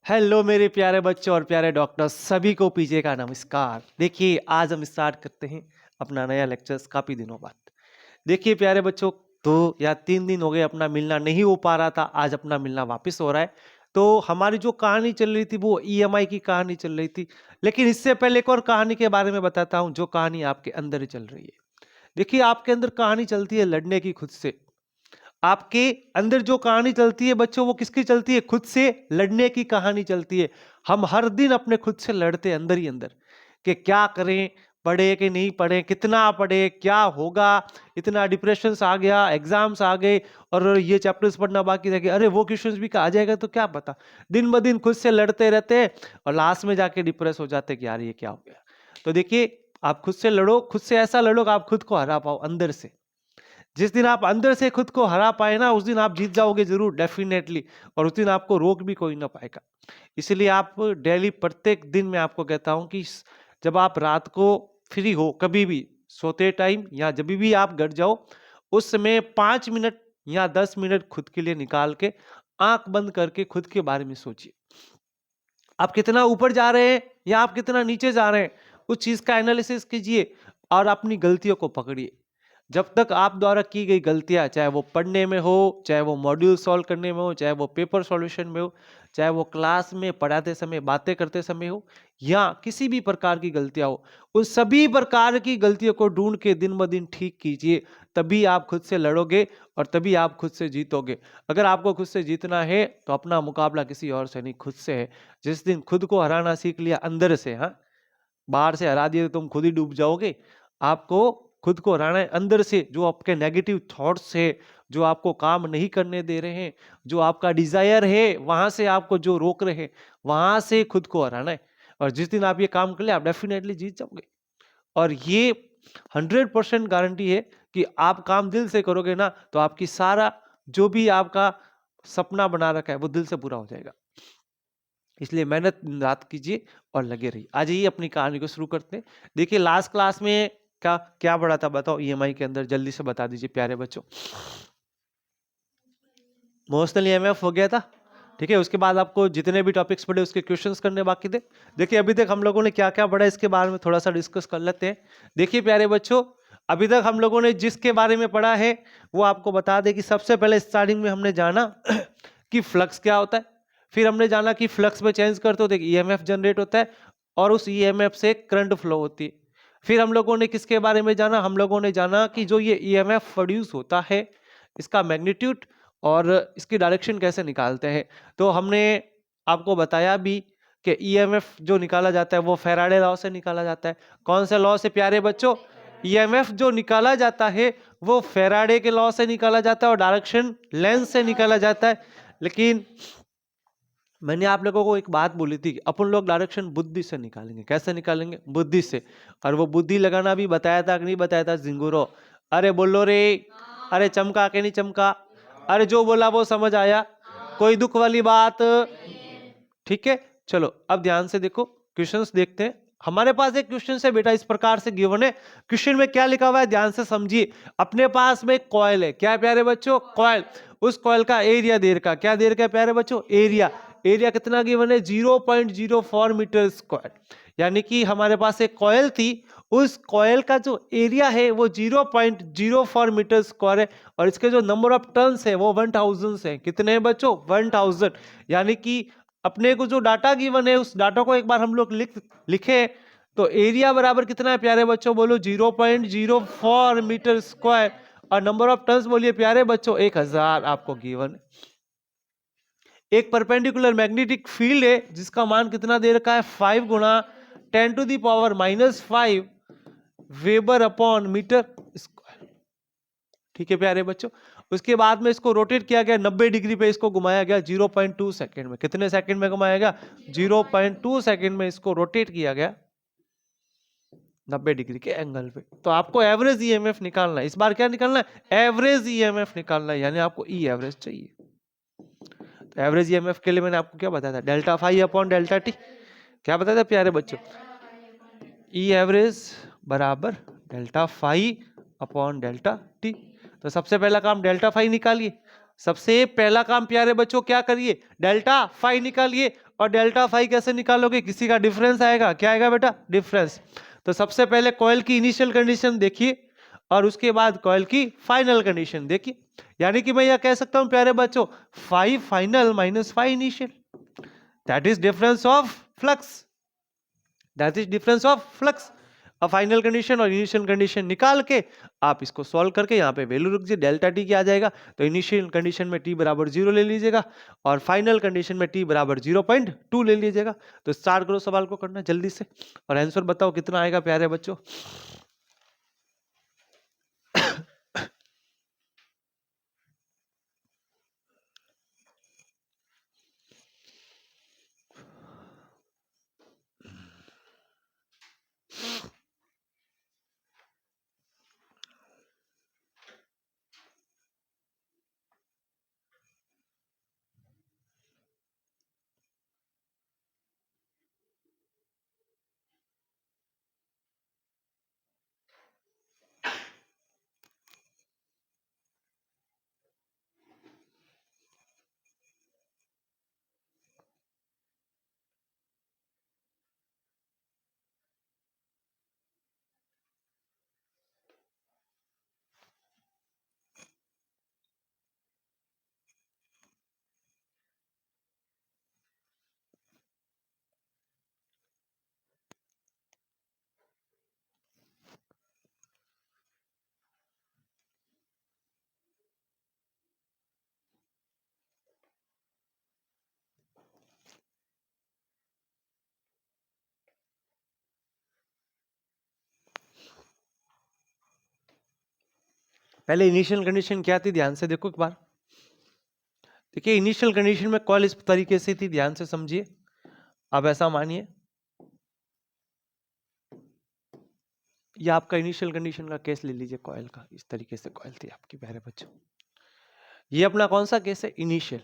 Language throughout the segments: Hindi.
हेलो मेरे प्यारे बच्चों और प्यारे डॉक्टर्स सभी को पीजे का नमस्कार। देखिए आज हम स्टार्ट करते हैं अपना नया लेक्चर्स काफी दिनों बाद। देखिए प्यारे बच्चों, 2 या 3 दिन हो गए अपना मिलना नहीं हो पा रहा था, आज अपना मिलना वापस हो रहा है। तो हमारी जो कहानी चल रही थी वो ईएमआई की कहानी चल रही थी। लेकिन इससे पहले एक और कहानी के बारे में बताता हूँ, जो कहानी आपके अंदर ही चल रही है। देखिए आपके अंदर कहानी चलती है लड़ने की, खुद से। आपके अंदर जो कहानी चलती है बच्चों, वो किसकी चलती है? खुद से लड़ने की कहानी चलती है। हम हर दिन अपने खुद से लड़ते हैं अंदर ही अंदर, कि क्या करें, पढ़े कि नहीं पढ़े, कितना पढ़े, क्या होगा, इतना डिप्रेशन आ गया, एग्जाम्स आ गए और ये चैप्टर्स पढ़ना बाकी रह गया, अरे वो क्वेश्चंस भी आ जाएगा तो क्या पता। दिन ब दिन खुद से लड़ते रहते हैं और लास्ट में जाके डिप्रेस हो जाते हैं कि यार ये क्या हो गया। तो देखिए, आप खुद से लड़ो, खुद से ऐसा लड़ो कि आप खुद को हरा पाओ अंदर से। जिस दिन आप अंदर से खुद को हरा पाए ना, उस दिन आप जीत जाओगे जरूर, डेफिनेटली। और उस दिन आपको रोक भी कोई ना पाएगा। इसलिए आप डेली, प्रत्येक दिन मैं आपको कहता हूं कि जब आप रात को फ्री हो, कभी भी सोते टाइम या जब भी आप घर जाओ, उस समय 5 मिनट या 10 मिनट खुद के लिए निकाल के आंख बंद करके खुद के बारे में सोचिए। आप कितना ऊपर जा रहे हैं या आप कितना नीचे जा रहे हैं, उस चीज का एनालिसिस कीजिए और अपनी गलतियों को पकड़िए। जब तक आप द्वारा की गई गलतियां, चाहे वो पढ़ने में हो, चाहे वो मॉड्यूल सॉल्व करने में हो, चाहे वो पेपर सॉल्यूशन में हो, चाहे वो क्लास में पढ़ाते समय, बातें करते समय हो, या किसी भी प्रकार की गलतियां हो, उन सभी प्रकार की गलतियों को ढूंढ के दिन ब दिन ठीक कीजिए। तभी आप खुद से लड़ोगे और तभी आप खुद से जीतोगे। अगर आपको खुद से जीतना है तो अपना मुकाबला किसी और से नहीं, खुद से है। जिस दिन खुद को हराना सीख लिया अंदर से, हाँ, बाहर से हरा दिए तो तुम खुद ही डूब जाओगे। आपको खुद को हराना है अंदर से। जो आपके नेगेटिव थॉट्स है, जो आपको काम नहीं करने दे रहे हैं, जो आपका डिजायर है, वहां से आपको जो रोक रहे हैं, वहां से खुद को हराना है। और जिस दिन आप ये काम कर ले, आप डेफिनेटली जीत जाओगे। और ये 100% गारंटी है कि आप काम दिल से करोगे ना, तो आपकी सारा जो भी आपका सपना बना रखा है वो दिल से पूरा हो जाएगा। इसलिए मेहनत दिन रात कीजिए और लगे रहिए। आज ही अपनी कहानी को शुरू करते हैं। देखिए लास्ट क्लास में क्या क्या पढ़ा था, बताओ ईएमआई के अंदर, जल्दी से बता दीजिए प्यारे बच्चों। इमोशनल ईएमएफ हो गया था, ठीक है। उसके बाद आपको जितने भी टॉपिक्स पढ़े उसके क्वेश्चंस करने बाकी थे। देखिए अभी तक हम लोगों ने क्या क्या पढ़ा, इसके बारे में थोड़ा सा डिस्कस कर लेते हैं। देखिए प्यारे बच्चों, अभी तक हम लोगों ने जिसके बारे में पढ़ा है वो आपको बता दे कि सबसे पहले स्टार्टिंग में हमने जाना कि फ्लक्स क्या होता है। फिर हमने जाना कि फ्लक्स में चेंज करते हो ईएमएफ जनरेट होता है और उस ईएमएफ से करंट फ्लो होती है। फिर हम लोगों ने किसके बारे में जाना, हम लोगों ने जाना कि जो ये ईएमएफ प्रोड्यूस होता है, इसका मैग्नीट्यूड और इसकी डायरेक्शन कैसे निकालते हैं। तो हमने आपको बताया भी कि ईएमएफ जो निकाला जाता है वो फैराडे लॉ से निकाला जाता है। कौन से लॉ से प्यारे बच्चों? ईएमएफ जो निकाला जाता है वो फैराडे के लॉ से निकाला जाता है और डायरेक्शन लेंस से निकाला जाता है। लेकिन मैंने आप लोगों को एक बात बोली थी, अपन लोग डायरेक्शन बुद्धि से निकालेंगे। कैसे निकालेंगे? बुद्धि से। और वो बुद्धि लगाना भी बताया था कि नहीं बताया था जिंगुरो? अरे बोलो रे, अरे चमका के नहीं चमका, अरे जो बोला वो समझ आया, कोई दुख वाली बात? ठीक है, चलो अब ध्यान से देखो, क्वेश्चंस देखते हैं। हमारे पास एक क्वेश्चन है बेटा, इस प्रकार से गिवन है। क्वेश्चन में क्या लिखा हुआ है ध्यान से समझिए। अपने पास में कॉइल है, क्या है प्यारे बच्चों? कॉइल। उस कॉइल का एरिया दे रखा, क्या दे रखा है प्यारे बच्चों? एरिया। एरिया कितना गिवन है? 0.04 मीटर स्क्वायर। यानी कि हमारे पास एक कॉइल थी, उस कॉइल का जो एरिया है वो 0.04 मीटर स्क्वायर है और इसके जो नंबर ऑफ टर्न्स है वो 1000 है। कितने हैं बच्चों? 1000। यानी कि अपने को जो डाटा गिवन है उस डाटा को एक बार हम लोग लिखे तो एरिया बराबर कितना है प्यारे बच्चों? बोलो 0.04 मीटर स्क्वायर। और नंबर ऑफ टर्न्स बोलिए प्यारे बच्चों, 1000 आपको गिवन है। एक परपेंडिकुलर मैग्नेटिक फील्ड है जिसका मान कितना दे रखा है? 5 गुणा 10⁻⁻5 वेबर अपॉन मीटर स्क्वायर। ठीक है प्यारे बच्चों। उसके बाद में इसको रोटेट किया गया 90 डिग्री पे, इसको घुमाया गया 0.2 सेकेंड में। कितने सेकेंड में घुमाया गया? 0.2 सेकेंड में इसको रोटेट किया गया 90 डिग्री के एंगल पे। तो आपको एवरेज ईएमएफ निकालना है। इस बार क्या निकालना है? एवरेज ईएमएफ निकालना है, यानी आपको ई एवरेज चाहिए। तो एवरेज ईएमएफ के लिए मैंने आपको क्या बताया था? Delta phi upon delta T. क्या बताया था प्यारे बच्चों? ई एवरेज बराबर delta phi upon delta T. तो सबसे पहला काम डेल्टा फाई निकालिए। सबसे पहला काम प्यारे बच्चों क्या करिए? डेल्टा फाई निकालिए। और डेल्टा फाई कैसे निकालोगे, किसी का डिफरेंस आएगा, क्या आएगा बेटा, डिफरेंस। तो सबसे पहले कॉइल की इनिशियल कंडीशन देखिए और उसके बाद कॉइल की फाइनल कंडीशन देखिए। यानी कि मैं यह कह सकता हूं प्यारे बच्चों, phi final minus phi initial, that is difference of flux, that is difference of flux. अब फाइनल कंडीशन और इनिशियल कंडीशन निकाल के आप इसको सॉल्व करके यहाँ पे वैल्यू रख दीजिए, डेल्टा टी क्या आ जाएगा, तो इनिशियल कंडीशन में टी बराबर 0 ले लीजिएगा और फाइनल कंडीशन में टी बराबर 0.2 ले लीजिएगा। तो स्टार्ट करो सवाल को करना जल्दी से और आंसर बताओ कितना आएगा प्यारे बच्चों। पहले इनिशियल कंडीशन क्या थी, ध्यान से देखो एक बार। देखिए इनिशियल कंडीशन में कॉइल इस तरीके से थी, ध्यान से समझिए। अब ऐसा मानिए ये आपका इनिशियल कंडीशन का केस ले लीजिए, कॉइल का इस तरीके से कॉइल थी आपकी प्यारे बच्चों। ये अपना कौन सा केस है, इनिशियल।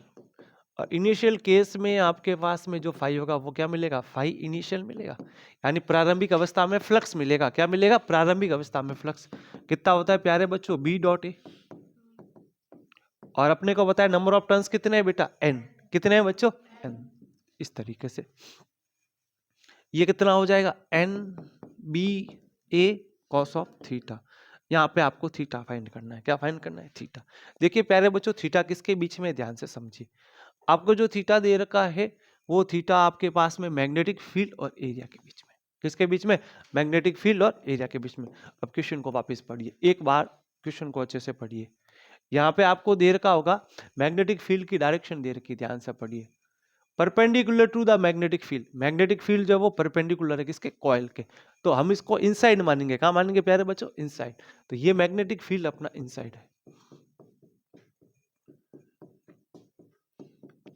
और इनिशियल केस में आपके पास में जो फाई होगा वो क्या मिलेगा, फाई इनिशियल मिलेगा, यानी प्रारंभिक अवस्था में फ्लक्स मिलेगा। क्या मिलेगा, प्रारंभिक अवस्था में फ्लक्स। कितना होता है प्यारे बच्चों, बी डॉट ए। और अपने को बताया नंबर ऑफ टर्न्स कितने हैं बेटा, एन। कितने हैं बच्चों, एन। इस तरीके से ये कितना हो जाएगा, N B A cos of theta. यहाँ पे आपको थीटा फाइंड करना है, क्या फाइंड करना है, थीटा। देखिए प्यारे बच्चों थीटा किसके बीच में, ध्यान से समझिए। आपको जो थीटा दे रखा है वो थीटा आपके पास में मैग्नेटिक फील्ड और एरिया के बीच में, किसके बीच में, मैग्नेटिक फील्ड और एरिया के बीच में। अब क्वेश्चन को वापस पढ़िए एक बार, क्वेश्चन को अच्छे से पढ़िए। यहाँ पे आपको दे रखा होगा मैग्नेटिक फील्ड की डायरेक्शन दे रखी, ध्यान से पढ़िए। Perpendicular to the magnetic field, magnetic field जो वो परपेंडिकुलर है किसके, कॉइल के। तो हम इसको इनसाइड मानेंगे, कहाँ मानेंगे प्यारे बच्चों, इनसाइड। तो ये मैग्नेटिक फील्ड अपना इनसाइड है,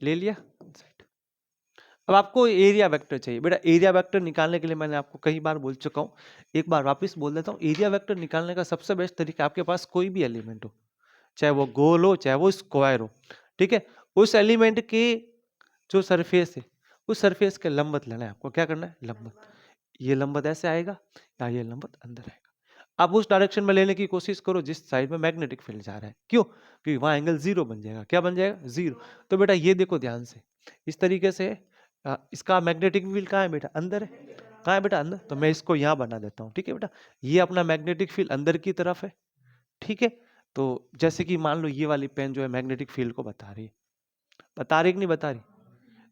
ले लिया इनसाइड। अब आपको एरिया वेक्टर चाहिए बेटा। एरिया वेक्टर निकालने के लिए मैंने आपको कई बार बोल चुका हूँ, एक बार वापस बोल देता हूँ। एरिया वेक्टर निकालने का सबसे बेस्ट तरीका, आपके पास कोई भी एलिमेंट हो, चाहे वो गोल हो चाहे वो स्क्वायर हो, ठीक है, उस एलिमेंट के जो सरफेस है उस सरफेस के लंबवत लेना है आपको। क्या करना है, लंबवत। ये लंबवत ऐसे आएगा या ये लंबवत अंदर आएगा। आप उस डायरेक्शन में लेने की कोशिश करो जिस साइड में मैग्नेटिक फील्ड जा रहा है। क्यों, क्योंकि वहां एंगल जीरो बन जाएगा। क्या बन जाएगा, जीरो। तो बेटा ये देखो ध्यान से, इस तरीके से इसका मैग्नेटिक फील्ड कहाँ है बेटा, अंदर है। कहाँ है बेटा, अंदर। तो मैं इसको यहाँ बना देता हूँ, ठीक है बेटा। ये अपना मैग्नेटिक फील्ड अंदर की तरफ है, ठीक है। तो जैसे कि मान लो ये वाली पेन जो है मैग्नेटिक फील्ड को बता रही है, बता रही कि नहीं बता रही,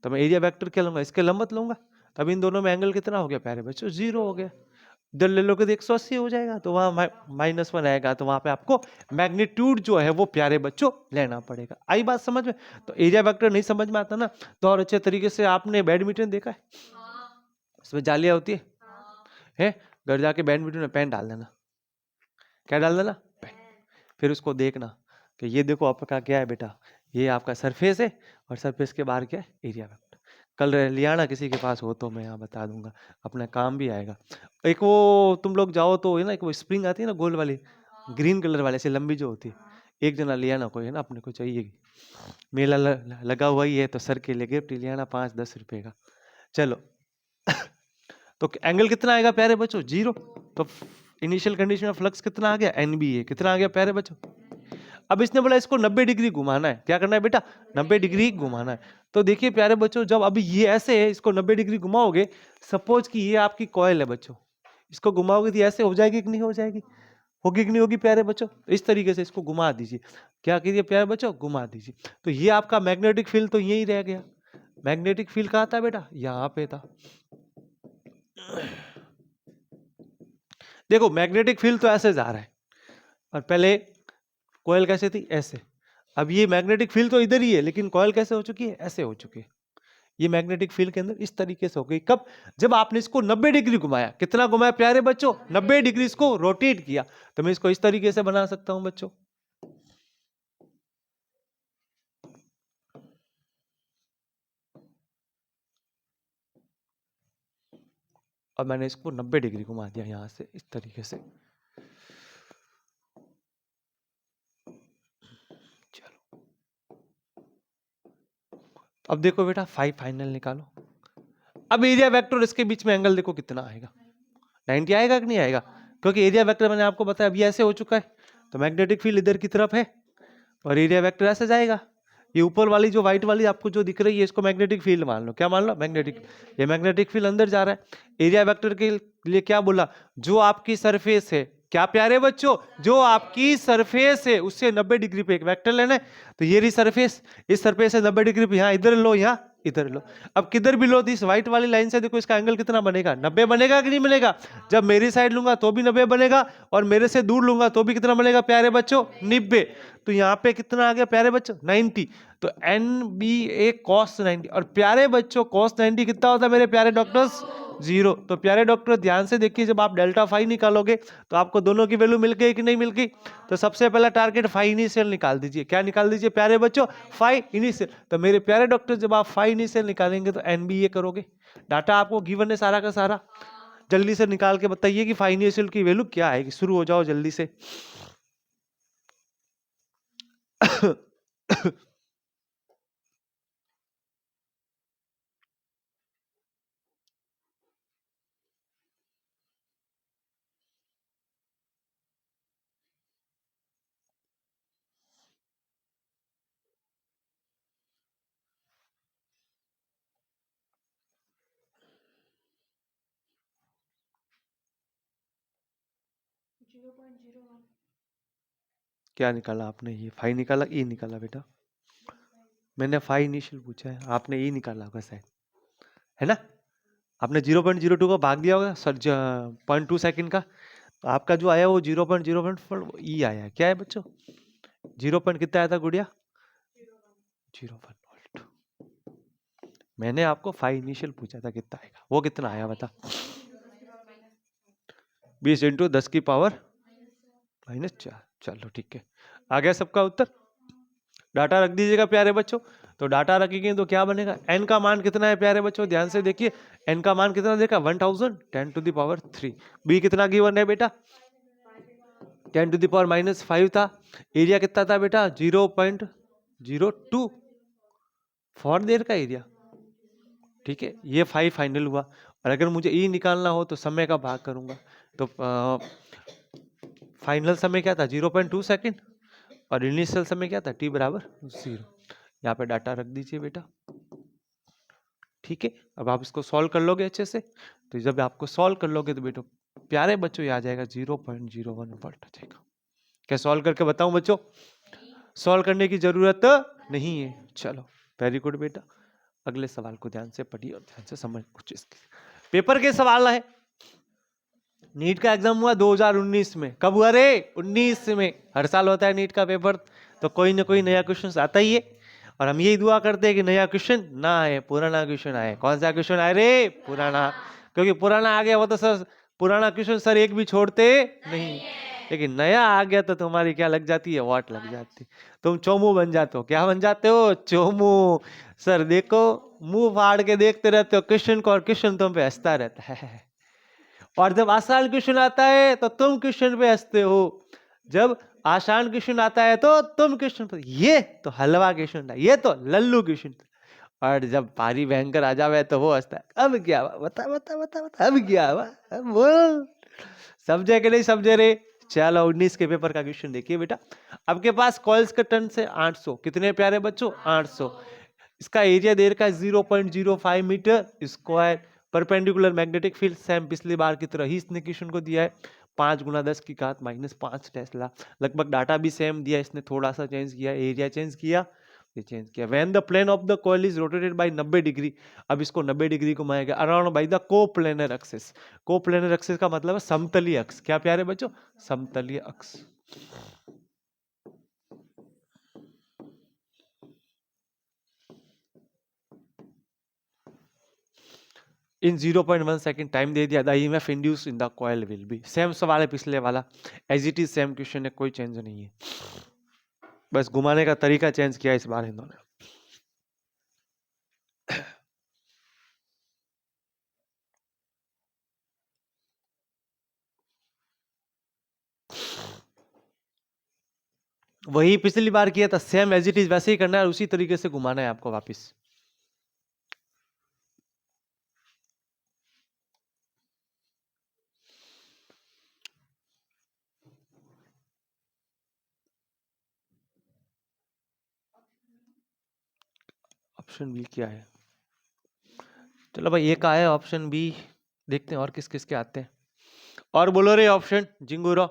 तो मैं एरिया वेक्टर क्या लूंगा, इसके लंबवत लूंगा। तब इन दोनों में एंगल कितना हो गया प्यारे बच्चों, जीरो हो गया। इधर ले लोगे तो 180 हो जाएगा, तो वहां -1 आएगा, तो वहां पे आपको मैग्नीट्यूड जो है वो प्यारे बच्चों लेना पड़ेगा। आई बात समझ में। तो एरिया वेक्टर नहीं समझ में आता ना, तो और अच्छे तरीके से आपने बैडमिंटन देखा है, उसमें जालियां होती है, घर जाके बैडमिंटन में पेन डाल देना। क्या डाल देना, पेन। फिर उसको देखना कि ये देखो आपका क्या है बेटा, ये आपका सरफेस है और सरफेस के बाहर क्या है, एरिया वेक्टर। कल लियाना किसी के पास हो तो मैं यहाँ बता दूंगा, अपना काम भी आएगा। एक वो तुम लोग जाओ तो है ना, एक वो स्प्रिंग आती है ना गोल वाली, ग्रीन कलर वाले से लंबी जो होती है, एक जना लियाना कोई है ना, अपने को चाहिए। मेला लगा हुआ ही है तो सर के लिए गिफ्ट लियाना 5-10 रुपए का। चलो तो एंगल कितना आएगा प्यारे बच्चों, जीरो। तो इनिशियल कंडीशन में फ्लक्स कितना आ गया, एनबीए कितना आ गया प्यारे बच्चों। अब इसने बोला इसको 90 डिग्री घुमाना है, क्या करना है बेटा, 90 डिग्री घुमाना है। तो देखिए प्यारे बच्चों, जब अभी ये ऐसे है, इसको 90 डिग्री घुमाओगे, सपोज कि ये आपकी कॉइल है बच्चों, इसको घुमाओगे तो ऐसे हो जाएगी कि नहीं हो जाएगी, होगी कि नहीं होगी प्यारे बच्चों। इस तरीके से इसको घुमा दीजिए, क्या कीजिए प्यारे बच्चों, घुमा दीजिए। तो ये आपका मैग्नेटिक फील्ड तो यही रह गया। मैग्नेटिक फील्ड कहाँ था बेटा, यहाँ पे था। देखो मैग्नेटिक फील्ड तो ऐसे जा रहा है, और पहले कॉइल कैसे थी, ऐसे। अब ये मैग्नेटिक फील्ड तो इधर ही है, लेकिन कॉइल कैसे हो चुकी है, ऐसे हो चुकी है। ये मैग्नेटिक फील्ड के अंदर इस तरीके से हो गई, कब, जब आपने इसको 90 डिग्री घुमाया। कितना घुमाया प्यारे बच्चों, 90 डिग्री इसको रोटेट किया। तो मैं इसको इस तरीके से बना सकता हूं बच्चों। और मैंने इसको 90 डिग्री घुमा दिया यहां से, इस तरीके से। चलो अब देखो बेटा, फाइव फाइनल निकालो। अब एरिया वेक्टर इसके बीच में एंगल देखो कितना आएगा, 90 आएगा कि नहीं आएगा, क्योंकि एरिया वेक्टर मैंने आपको बताया अभी ऐसे हो चुका है। तो मैग्नेटिक फील्ड इधर की तरफ है और एरिया वेक्टर ऐसे जाएगा। ये ऊपर वाली जो व्हाइट वाली आपको जो दिख रही है, इसको मैग्नेटिक फील्ड मान लो। क्या मान लो, मैग्नेटिक। ये मैग्नेटिक फील्ड अंदर जा रहा है। एरिया वेक्टर के लिए क्या बोला, जो आपकी सरफेस है, क्या प्यारे बच्चों, जो आपकी सरफेस है उससे 90 डिग्री पे एक वेक्टर लेना है। तो ये रही सरफेस, इस सरफेस से 90 डिग्री पे यहाँ इधर लो, यहाँ इधर लो। अब किधर भी लो, इस व्हाइट वाली लाइन से देखो इसका एंगल कितना बनेगा, 90 बनेगा कि नहीं बनेगा। जब मेरी साइड लूंगा तो भी 90 बनेगा, और मेरे से दूर लूंगा तो भी कितना बनेगा प्यारे बच्चों, 90। तो यहाँ पे कितना आ गया प्यारे बच्चों, 90। तो NBA cos 90, और प्यारे बच्चों cos 90 कितना होता है मेरे प्यारे डॉक्टर्स, 0। तो प्यारे डॉक्टर ध्यान से देखिए, जब आप डेल्टा फाई निकालोगे तो आपको दोनों की वैल्यू मिल गई कि नहीं मिल गई। तो सबसे पहला टारगेट फाई इनिशियल निकाल दीजिए। क्या निकाल दीजिए प्यारे बच्चों, फाई इनिशियल। तो मेरे प्यारे डॉक्टर, जब आप फाई इनिशियल निकालेंगे तो NBA करोगे। डाटा आपको गिवन है सारा का सारा, जल्दी से निकाल के बताइए कि फाई इनिशियल की वैल्यू क्या आएगी। शुरू हो जाओ जल्दी से। क्या निकाला आपने, ये फाई निकाला, ई निकाला बेटा। मैंने फाई इनिशियल पूछा है, आपने ई निकाला होगा शायद, है ना। आपने 0.02 को भाग दिया होगा सर 0.2 सेकंड का, तो आपका जो आया वो 0.0 ई आया है। क्या है बच्चों, 0 पॉइंट कितना आया था गुड़िया, 0.1 वोल्ट। मैंने आपको फाई इनिशियल पूछा था कितना आएगा, वो कितना आया बता, 20 × 10 की पावर -4। चलो ठीक है, आ गया सबका उत्तर। डाटा रख दीजिएगा प्यारे बच्चों। तो डाटा रखेंगे तो क्या बनेगा, n का मान कितना है प्यारे बच्चों, ध्यान से देखिए। n का मान कितना देखा, 1000, 10⁻3। b कितना गिवन है बेटा, 10⁻⁻5 था। एरिया कितना था बेटा, 0.02, 4 देर का एरिया। ठीक है, ये 5 फाइनल हुआ। और अगर मुझे ई निकालना हो तो समय का भाग करूंगा। तो फाइनल समय क्या था, 0.2 सेकेंड, और इनिशियल समय क्या था, t बराबर 0। यहाँ पे डाटा रख दीजिए बेटा। ठीक है, अब आप इसको सॉल्व कर लोगे अच्छे से। तो जब आपको सॉल्व कर लोगे तो बेटो प्यारे बच्चों ये आ जाएगा 0.01 वोल्ट आ जाएगा। क्या सॉल्व करके बताऊं बच्चों, सॉल्व करने की जरूरत नहीं है। चलो वेरी गुड बेटा, अगले सवाल को ध्यान से पढ़िए और ध्यान से समझ कुछ इसके पेपर के सवाल है। नीट का एग्जाम हुआ 2019 में, कब हुआ रे, 19 में। हर साल होता है नीट का पेपर, तो कोई ना कोई नया क्वेश्चन आता ही है। और हम यही दुआ करते हैं कि नया क्वेश्चन ना आए, पुराना क्वेश्चन आए। कौन सा क्वेश्चन आए रे, पुराना। क्योंकि पुराना आ गया वो तो सर, पुराना क्वेश्चन सर एक भी छोड़ते नहीं, लेकिन नया आ गया तो तुम्हारी क्या लग जाती है, वाट लग जाती। तुम चोमू बन जाते हो। क्या बन जाते हो, चोमू। सर देखो मुंह फाड़ के देखते रहते हो क्वेश्चन को, और क्वेश्चन तुम पे हंसता रहता है। और जब आसान क्वेश्चन आता है तो तुम क्वेश्चन पे हंसते हो। जब आसान क्वेश्चन आता है तो तुम क्वेश्चन पर, ये तो हलवा क्वेश्चन था, ये तो लल्लू क्वेश्चन था। और जब भारी भयंकर आ जावे तो वो हंसता है, अब क्या हुआ, बता बता बता बता, अब क्या हुआ, अब बोल। समझे कि नहीं समझे रे। चलो 19 के पेपर का क्वेश्चन देखिए बेटा। आपके पास कॉइल्स का टर्न से 800, कितने प्यारे बच्चों 800। इसका एरिया दे रखा है 0.05 metre square. Perpendicular magnetic field same पिछली बार की तरह ही इसने क्वेश्चन को दिया है 5 गुना 10 की घात -5 टेस्ला। लगभग डाटा भी सेम दिया, इसने थोड़ा सा चेंज किया, एरिया चेंज किया, ये चेंज किया। When the plane of the coil is rotated by 90 degree, अब इसको 90 डिग्री घुमाएगा around by the coplanar axis. Coplanar axis का मतलब है समतलीय अक्ष। क्या प्यारे बच्चों, समतलीय अक्ष। इन 0.1 सेकंड टाइम दे दिया। The EMF induce in the coil will be, same सवाल है पिछले वाला, as it is same question है, कोई चेंज नहीं है, बस घुमाने का तरीका चेंज किया इस बार इन्होंने। वही पिछली बार किया था, सेम एज इट इज वैसे ही करना है और उसी तरीके से घुमाना है आपको वापस। ऑप्शन बी क्या है? चलो भाई एक आया ऑप्शन बी, देखते हैं और किस किस के आते हैं। और बोलो रे ऑप्शन जिंगूरो।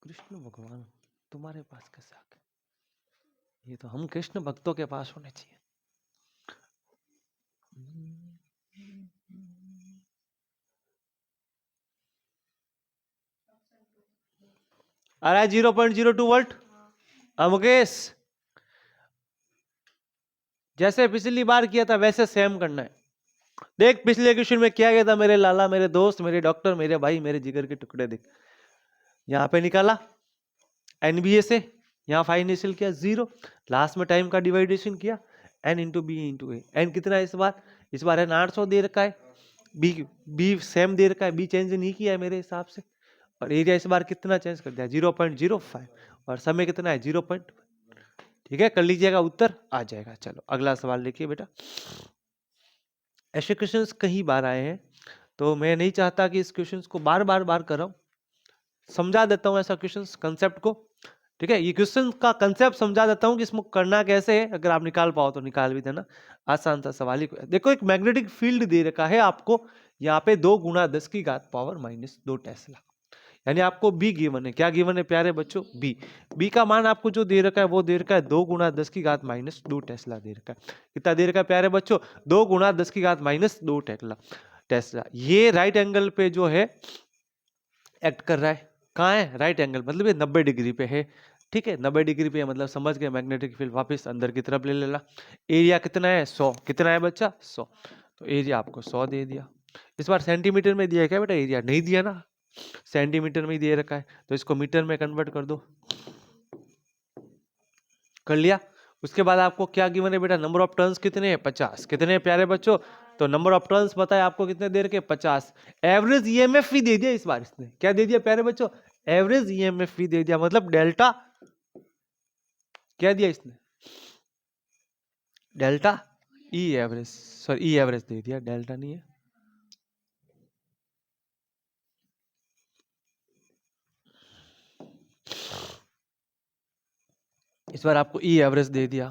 कृष्ण भगवान तुम्हारे पास कैसे आ गए? ये तो हम कृष्ण भक्तों के पास होने चाहिए। आ रहा है 0.02 वोल्ट। मुकेश जैसे पिछली बार किया था वैसे सेम करना है। देख पिछले क्वेश्चन में क्या गया था मेरे लाला, मेरे दोस्त, मेरे डॉक्टर, मेरे भाई, मेरे जिगर के टुकड़े। देख यहाँ पे निकाला एनबीए से, यहाँ फाइनेंशियल किया 0, लास्ट में टाइम का डिवाइडेशन किया एन इंटू बी इंटू ए। एन कितना है इस बार एन 800 दे रखा है, बी बी सेम दे रखा है, बी चेंज नहीं किया है मेरे हिसाब से। और एरिया इस बार कितना चेंज कर दिया 0.05 और समय कितना है 0. ठीक है कर लीजिएगा, उत्तर आ जाएगा। चलो अगला सवाल देखिए बेटा। ऐसे क्वेश्चंस कई बार आए हैं तो मैं नहीं चाहता कि इस क्वेश्चंस को बार बार कर रहा हूं, समझा देता हूं ऐसा क्वेश्चंस कंसेप्ट को। ठीक है ये क्वेश्चन का कंसेप्ट समझा देता हूं कि इसमें करना कैसे है, अगर आप निकाल पाओ तो निकाल भी देना, आसान सा सवाल ही। देखो एक मैग्नेटिक फील्ड दे रखा है आपको यहाँ पे 2 गुना 10 की घात पावर -2 टेस्ला, यानी आपको बी गिवन है। क्या गिवन है प्यारे बच्चों? बी। बी का मान आपको जो दे रखा है वो दे रखा है 2 गुना 10 की घात -2 टेस्ला दे रखा है। कितना दे रखा है प्यारे बच्चों? 2 गुना 10 की घात -2 टेस्ला। ये राइट एंगल पे जो है एक्ट कर रहा है। कहाँ है? राइट एंगल, मतलब ये 90 डिग्री पे है। ठीक है 90 डिग्री पे है, मतलब समझ गए, मैग्नेटिक फील्ड वापस अंदर की तरफ ले लेना। एरिया कितना है 100, कितना है बच्चा 100, तो एरिया आपको 100 दे दिया। इस बार सेंटीमीटर में दिया है क्या बेटा? एरिया नहीं दिया ना, सेंटीमीटर में ही दे रखा है, तो इसको मीटर में कन्वर्ट कर दो। कर लिया। उसके बाद आपको क्या गिवन है बेटा? नंबर ऑफ टर्न्स कितने हैं? 50। कितने हैं प्यारे बच्चों? तो नंबर ऑफ टर्न्स पता है आपको कितने दे रखे? 50। एवरेज ईएमएफ भी दे दिया इस बार इसने। क्या दे दिया प्यारे बच्चों? एवरेज ईएमएफ भी दे दिया, मतलब डेल्टा क्या दिया इसने? डेल्टा ई एवरेज, सॉरी ई एवरेज दे दिया, डेल्टा नहीं है। इस बार आपको ई एवरेज दे दिया।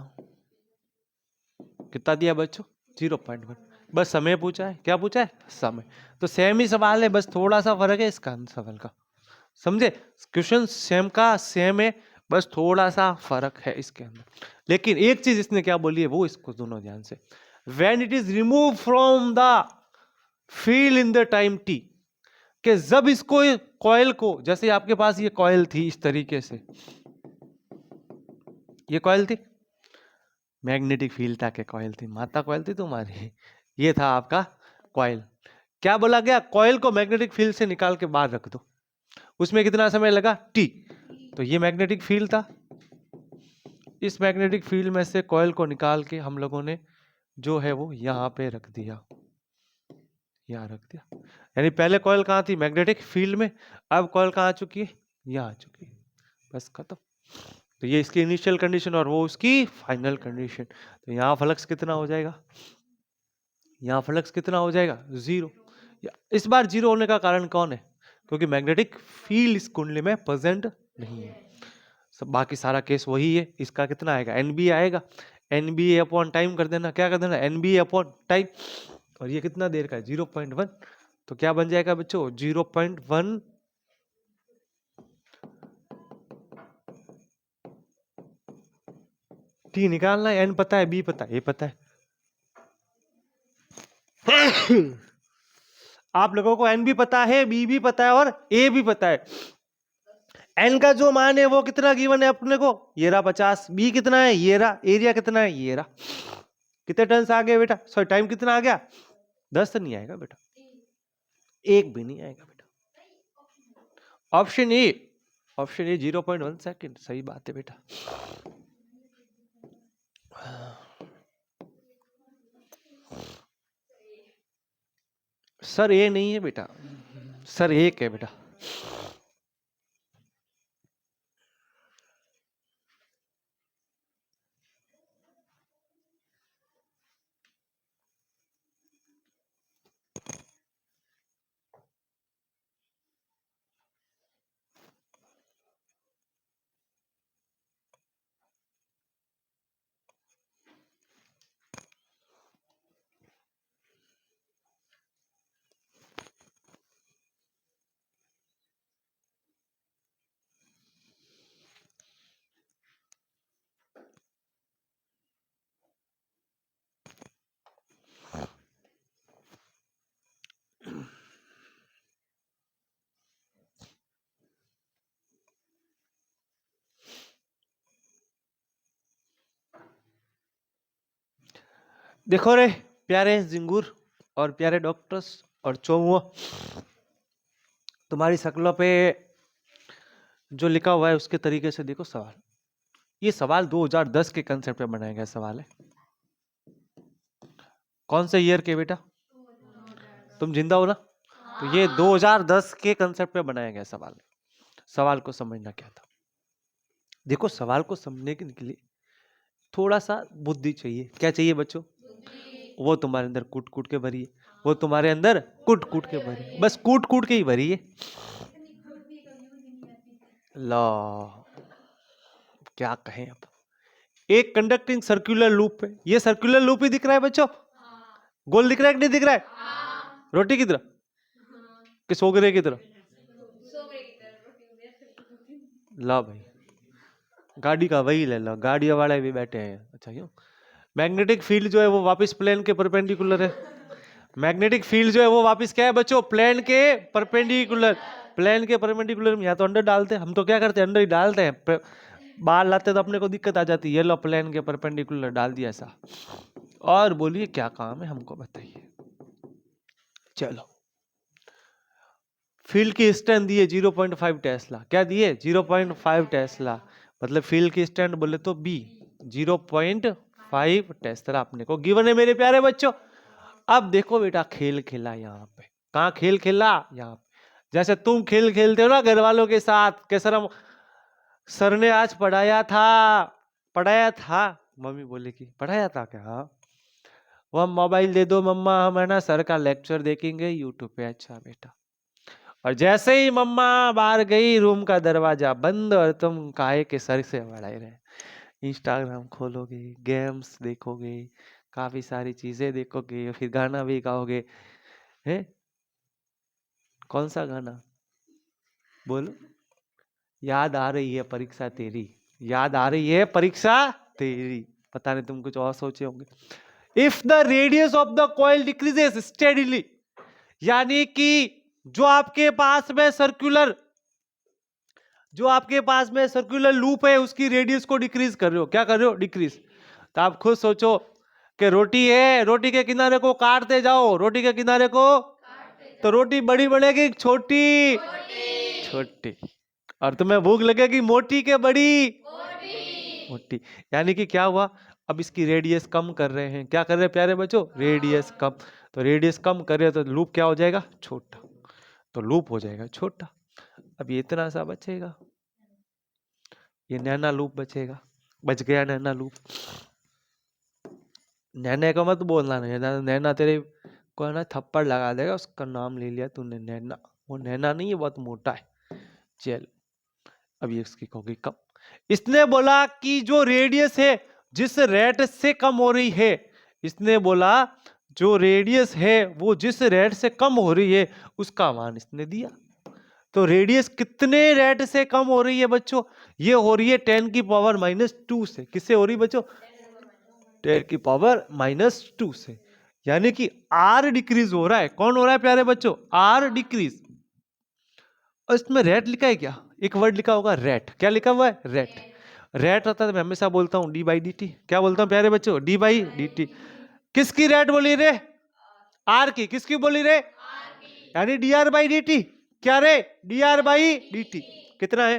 कितना दिया बच्चों? 0.1। बस समय पूछा है। क्या पूछा है? समय। तो सेम ही सवाल है, बस थोड़ा सा फर्क है इसका सवाल का, समझे? क्वेश्चन सेम का सेम है, बस थोड़ा सा फर्क है इसके अंदर। लेकिन एक चीज इसने क्या बोली है वो इसको दोनों ध्यान से, when it is remove from the field in the time T, कि जब इसको कॉइल को, जैसे आपके पास ये कॉइल थी इस तरीके से, ये कॉइल थी, मैग्नेटिक फील्ड था, के कॉइल थी, माता कॉइल थी तुम्हारी, ये था आपका कॉइल। क्या बोला गया? कॉइल को मैग्नेटिक फील्ड से निकाल के बाहर रख दो। उसमें कितना समय लगा? टी। तो ये मैग्नेटिक फील्ड था, इस मैग्नेटिक फील्ड में से कॉइल को निकाल के हम लोगों ने जो है वो यहाँ पे रख दिया, यहाँ रख दिया। यानी पहले कॉइल कहाँ थी? मैग्नेटिक फील्ड में। अब कॉइल कहाँ आ चुकी है? यहाँ आ चुकी है। बस खत्म। तो ये इसकी इनिशियल कंडीशन और वो उसकी फाइनल कंडीशन। तो यहाँ फ्लक्स कितना हो जाएगा, यहाँ फ्लक्स कितना हो जाएगा, 0। इस बार 0 होने का कारण कौन है, क्योंकि मैग्नेटिक फील्ड इस कुंडली में प्रेजेंट नहीं है। सब बाकी सारा केस वही है। इसका कितना आएगा, एनबी आएगा, एनबी अपॉन टाइम कर देना, क्या कर देना, एनबी अपॉन टाइम। और ये कितना देर का है, 0.1। तो क्या बन जाएगा बच्चों, 0.1 टी निकालना है। एन पता है, बी पता है, ए पता है। आप लोगों को एन भी पता है, बी भी पता है और ए भी पता है। एन का जो मान है वो कितना गिवन है अपने को, ये रहा 50। बी कितना है, ये रहा। एरिया कितना है, ये रहा। कितने टर्न्स आ गए बेटा, सॉरी टाइम कितना आ गया, 10 तो नहीं आएगा बेटा, एक भी नहीं आएगा बेटा। Option A, option A 0.1 second, सही बात है बेटा। सर ए नहीं है बेटा, सर एक है बेटा। देखो रे प्यारे जिंगूर और प्यारे डॉक्टर्स और चौमुआ, तुम्हारी शक्लों पे जो लिखा हुआ है उसके तरीके से देखो सवाल। ये सवाल 2010 के कंसेप्ट पे बनाया गया सवाल है। कौन से ईयर के बेटा, तुम जिंदा हो ना, तो ये 2010 के कंसेप्ट पे बनाया गया सवाल है। सवाल को समझना क्या था, देखो सवाल को समझने के लिए थोड़ा सा बुद्धि चाहिए। क्या चाहिए बच्चों, वो तुम्हारे अंदर कूट कूट के भरी है, वो तुम्हारे अंदर कूट कूट के भरी है, बस कूट कूट के ही भरी है। ला क्या कहें अब, एक कंडक्टिंग सर्कुलर लूप है, ये सर्कुलर लूप ही दिख रहा है बच्चों, गोल दिख रहा है कि नहीं दिख रहा है, रोटी की तरह कि सोगरे की तरह, ला भाई गाड़ी का वही ले लो, गाड़ी वाले भी बैठे हैं। अच्छा क्यों, मैग्नेटिक फील्ड जो है वो वापस प्लेन के परपेंडिकुलर है। मैग्नेटिक फील्ड जो है वो वापस क्या है बच्चों, प्लेन के परपेंडिकुलर। प्लेन के परपेंडिकुलर में या तो अंडर डालते हैं, हम तो क्या करते हैं अंडर ही डालते हैं, बाहर लाते तो अपने को दिक्कत आ जाती है। ये लो प्लेन के परपेंडिकुलर डाल दिया ऐसा। और बोलिए क्या काम है हमको बताइए। चलो फील्ड की स्ट्रेंथ दिए 0.5 टेस्ला, क्या दिए 0.5 टेस्ला, मतलब फील्ड की स्ट्रेंथ बोले तो बी 0.5 टेस्ला अपने को गिवन है मेरे प्यारे बच्चों। अब देखो बेटा खेल खेला यहाँ पे, कहाँ खेल खेला, यहाँ पे। जैसे तुम खेल खेलते हो ना घर वालों के साथ, के सर ने आज पढ़ाया था, मम्मी बोले कि पढ़ाया था क्या, हाँ। वो हम मोबाइल दे दो मम्मा, हम है ना सर का लेक्चर देखेंगे यूट्यूब पे। अच्छा बेटा, और जैसे ही मम्मा बाहर गई रूम का दरवाजा बंद, और तुम काहे के सर से बढ़ाए रहे, इंस्टाग्राम खोलोगे, गेम्स देखोगे, काफी सारी चीजें देखोगे, फिर गाना भी गाओगे। है कौन सा गाना, बोलो। याद आ रही है परीक्षा तेरी, याद आ रही है परीक्षा तेरी। पता नहीं तुम कुछ और सोचे होंगे। If the radius of the coil decreases steadily, यानी कि जो आपके पास में सर्कुलर लूप है उसकी रेडियस को डिक्रीज कर रहे हो, क्या कर रहे हो, डिक्रीज। तो आप खुद सोचो कि रोटी है, रोटी के किनारे को काटते जाओ, रोटी के किनारे को, तो रोटी बड़ी बनेगी छोटी, छोटी। और तुम्हें भूख लगेगी मोटी के बड़ी, मोटी। यानी कि क्या हुआ, अब इसकी रेडियस कम कर रहे हैं, क्या कर रहे हैं प्यारे बच्चों, रेडियस कम। तो रेडियस कम कर रहे हो तो लूप क्या हो जाएगा, छोटा, तो लूप हो जाएगा छोटा। अब ये इतना सा बचेगा, ये नैना लूप बचेगा, बच गया नैना लूप। नैने को मत बोलना, नैना तेरे को है ना थप्पड़ लगा देगा, उसका नाम ले लिया तूने नैना, वो नैना नहीं है, बहुत मोटा है। चल अब ये इसकी होगी कम। इसने बोला कि जो रेडियस है जिस रेट से कम हो रही है, इसने बोला जो रेडियस है वो जिस रेट से कम हो रही है उसका मान इसने दिया। तो रेडियस कितने रेट से कम हो रही है बच्चों? ये हो रही है 10⁻⁻2 से। किससे हो रही है बच्चों? 10⁻⁻2 से। यानी कि आर डिक्रीज हो रहा है। कौन हो रहा है प्यारे बच्चों? R decrease. और इसमें रेट लिखा है क्या? एक वर्ड लिखा होगा रेट। क्या लिखा हुआ है? रेट। रेट होता है तो मैं हमेशा बोलता हूं डी बाई डी टी। क्या बोलता हूं प्यारे बच्चों? D by D T. किसकी रेट बोली रे? आर की। किसकी बोली रे? यानी D R by D T. क्या रे? D R by D T. कितना है?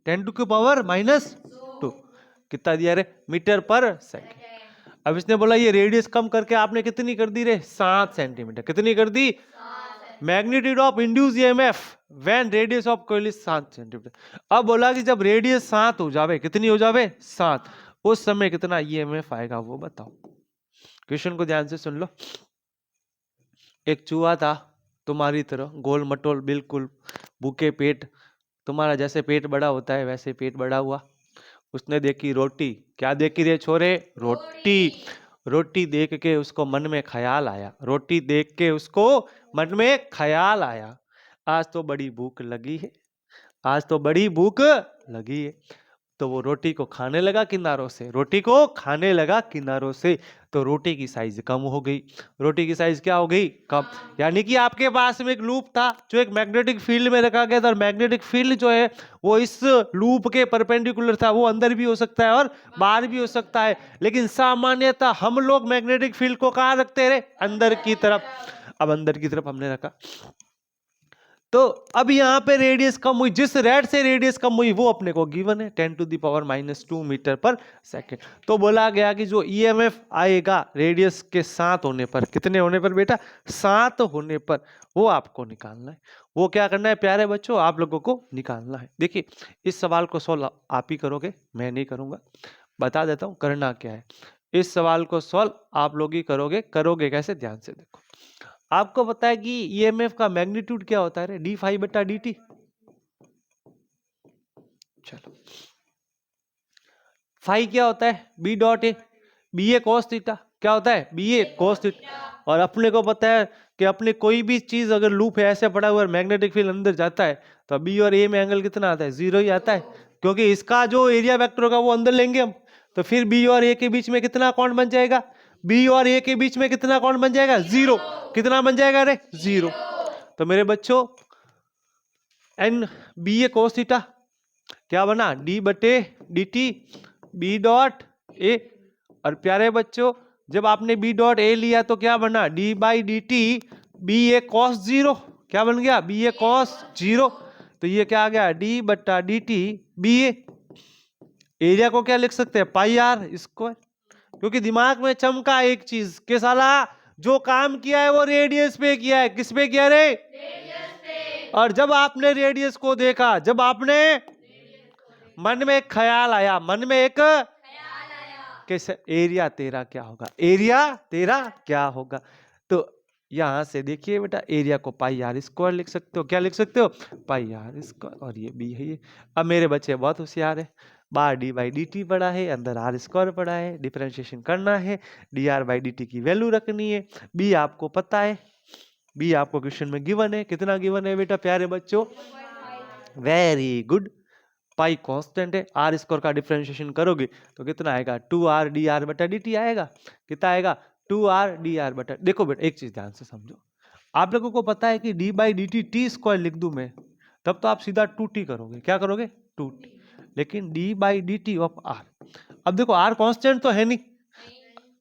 10⁻⁻2। कितना दिया रे? Metre per second. अब इसने बोला ये रेडियस कम करके आपने कितनी कर दी रे? 7 सेंटीमीटर। कितनी कर दी? Magnitude of induce EMF when radius of coil is 7 centimetre. अब बोला कि जब रेडियस 7 हो जावे, कितनी हो जावे? 7, उस समय कितना ईएमएफ आएगा वो बताओ। क्वेश्चन को ध्यान से सुन लो। एक चूहा था तुम्हारी तरह, गोल मटोल, बिल्कुल भूखे पेट। तुम्हारा जैसे पेट बड़ा होता है वैसे पेट बड़ा हुआ। उसने देखी रोटी। क्या देखी रे छोरे? रोटी। रोटी देख के उसको मन में ख्याल आया। रोटी देख के उसको मन में ख्याल आया, आज तो बड़ी भूख लगी है, आज तो बड़ी भूख लगी है। तो वो रोटी को खाने लगा किनारों से। रोटी को खाने लगा किनारों से। तो रोटी की साइज कम हो गई। रोटी की साइज क्या हो गई? कम। यानी कि आपके पास में एक लूप था जो एक मैग्नेटिक फील्ड में रखा गया था, और मैग्नेटिक फील्ड जो है वो इस लूप के परपेंडिकुलर था। वो अंदर भी हो सकता है और बाहर भी हो सकता है, लेकिन सामान्यतः हम लोग मैग्नेटिक फील्ड को कहाँ रखते रहे? अंदर की तरफ। अब अंदर की तरफ हमने रखा, तो अब यहां पे रेडियस कम हुई। जिस रेट से रेडियस कम हुई वो अपने को गिवन है 10⁻⁻2 मीटर पर सेकेंड। तो बोला गया कि जो ईएमएफ आएगा रेडियस के 7 होने पर, कितने होने पर बेटा? 7 होने पर, वो आपको निकालना है। वो क्या करना है प्यारे बच्चों? आप लोगों को निकालना है। देखिए इस सवाल को सॉल्व आप ही करोगे, मैं नहीं करूंगा। बता देता हूं करना क्या है। इस सवाल को सॉल्व आप लोग ही करोगे। करोगे कैसे? ध्यान से देखो। आपको पता है कि ईएमएफ का मैग्नीट्यूड क्या होता है रे? डी फाई बटा डी टी। चलो, फाई क्या होता है? B dot A, B A cos theta. क्या होता है? B A cos theta. और अपने को पता है कि अपने कोई भी चीज अगर लूप है ऐसे पड़ा हुआ है, मैग्नेटिक फील्ड अंदर जाता है, तो बी और ए में एंगल कितना आता है? 0 ही आता है, क्योंकि इसका जो एरिया वेक्टर होगा वो अंदर लेंगे हम। तो फिर बी और ए के बीच में कितना कोण बन जाएगा? बी और ए के बीच में कितना कोण बन जाएगा? 0। कितना बन जाएगा रे? 0। तो मेरे बच्चों N B A cos theta क्या बना? डी बटे D T B dot A. और प्यारे बच्चों जब आपने बी डॉट ए लिया तो क्या बना? D by D T B A cos 0। क्या बन गया? B A cos 0। तो ये क्या आ गया? डी बटा D T B A. Area को क्या लिख सकते हैं? Pi R square. क्योंकि दिमाग में चमका एक चीज के साला जो काम किया है वो रेडियस पे किया है। किस पे किया रे? रेडियस पे। और जब आपने रेडियस को देखा, जब आपने मन में एक ख्याल आया, मन में एक ख्याल आया कि एरिया तेरा क्या होगा? एरिया तेरा क्या होगा? तो यहां से देखिए बेटा, एरिया को पाई आर स्क्वायर लिख सकते हो। क्या लिख सकते हो? पाई आर स्क्वायर। और ये बी है ये। अब मेरे बच्चे बहुत होशियार है, बाहर डी बाई डी टी पड़ा है, अंदर आर स्क्वायर पड़ा है। डिफरेंशिएशन करना है, D R by D T की वैल्यू रखनी है। बी आपको पता है, बी आपको क्वेश्चन में गिवन है। कितना गिवन है बेटा प्यारे बच्चों? Very good. पाई कांस्टेंट है, आर स्क्वायर का डिफरेंशिएशन करोगे तो कितना आएगा? 2r डी आर बटा डी टी आएगा। कितना आएगा? 2r डी आर बटा। देखो बेटा एक चीज ध्यान से समझो, आप लोगों को पता है कि D by D T T square लिख दूं मैं, तब तो आप सीधा 2t करोगे। क्या करोगे? 2t। लेकिन D by D T of R, अब देखो आर कांस्टेंट तो है नहीं,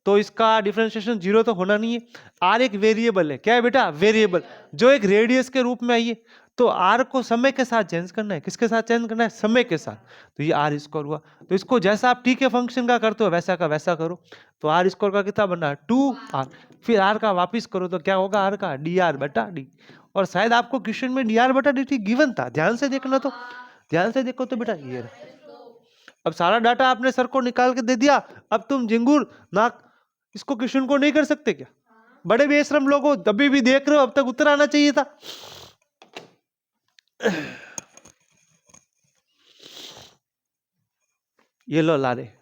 तो इसका डिफरेंशिएशन 0 तो होना नहीं है। आर एक वेरिएबल है। क्या है बेटा? वेरिएबल, जो एक रेडियस के रूप में आई है। तो आर को समय के साथ चेंज करना है। किसके साथ चेंज करना है? समय के साथ। तो ये आर स्क्वायर हुआ। तो इसको जैसा आप टी के फंक्शन का करते हो वैसा का वैसा करो। तो आर स्क्वायर का कितना बना? 2r। फिर आर का वापिस करो तो क्या होगा? आर का डी आर बटा डी। और शायद आपको क्वेश्चन में dr/dt गिवन था, ध्यान से देखना, तो ध्यान से देखो तो बेटा ये रहा। अब सारा डाटा आपने सर को निकाल के दे दिया, अब तुम झिंगुर नाक इसको क्वेश्चन को नहीं कर सकते क्या? बड़े बेशरम लोग हो, अभी भी देख रहे हो, अब तक उत्तर आना चाहिए था। ये लो लारे।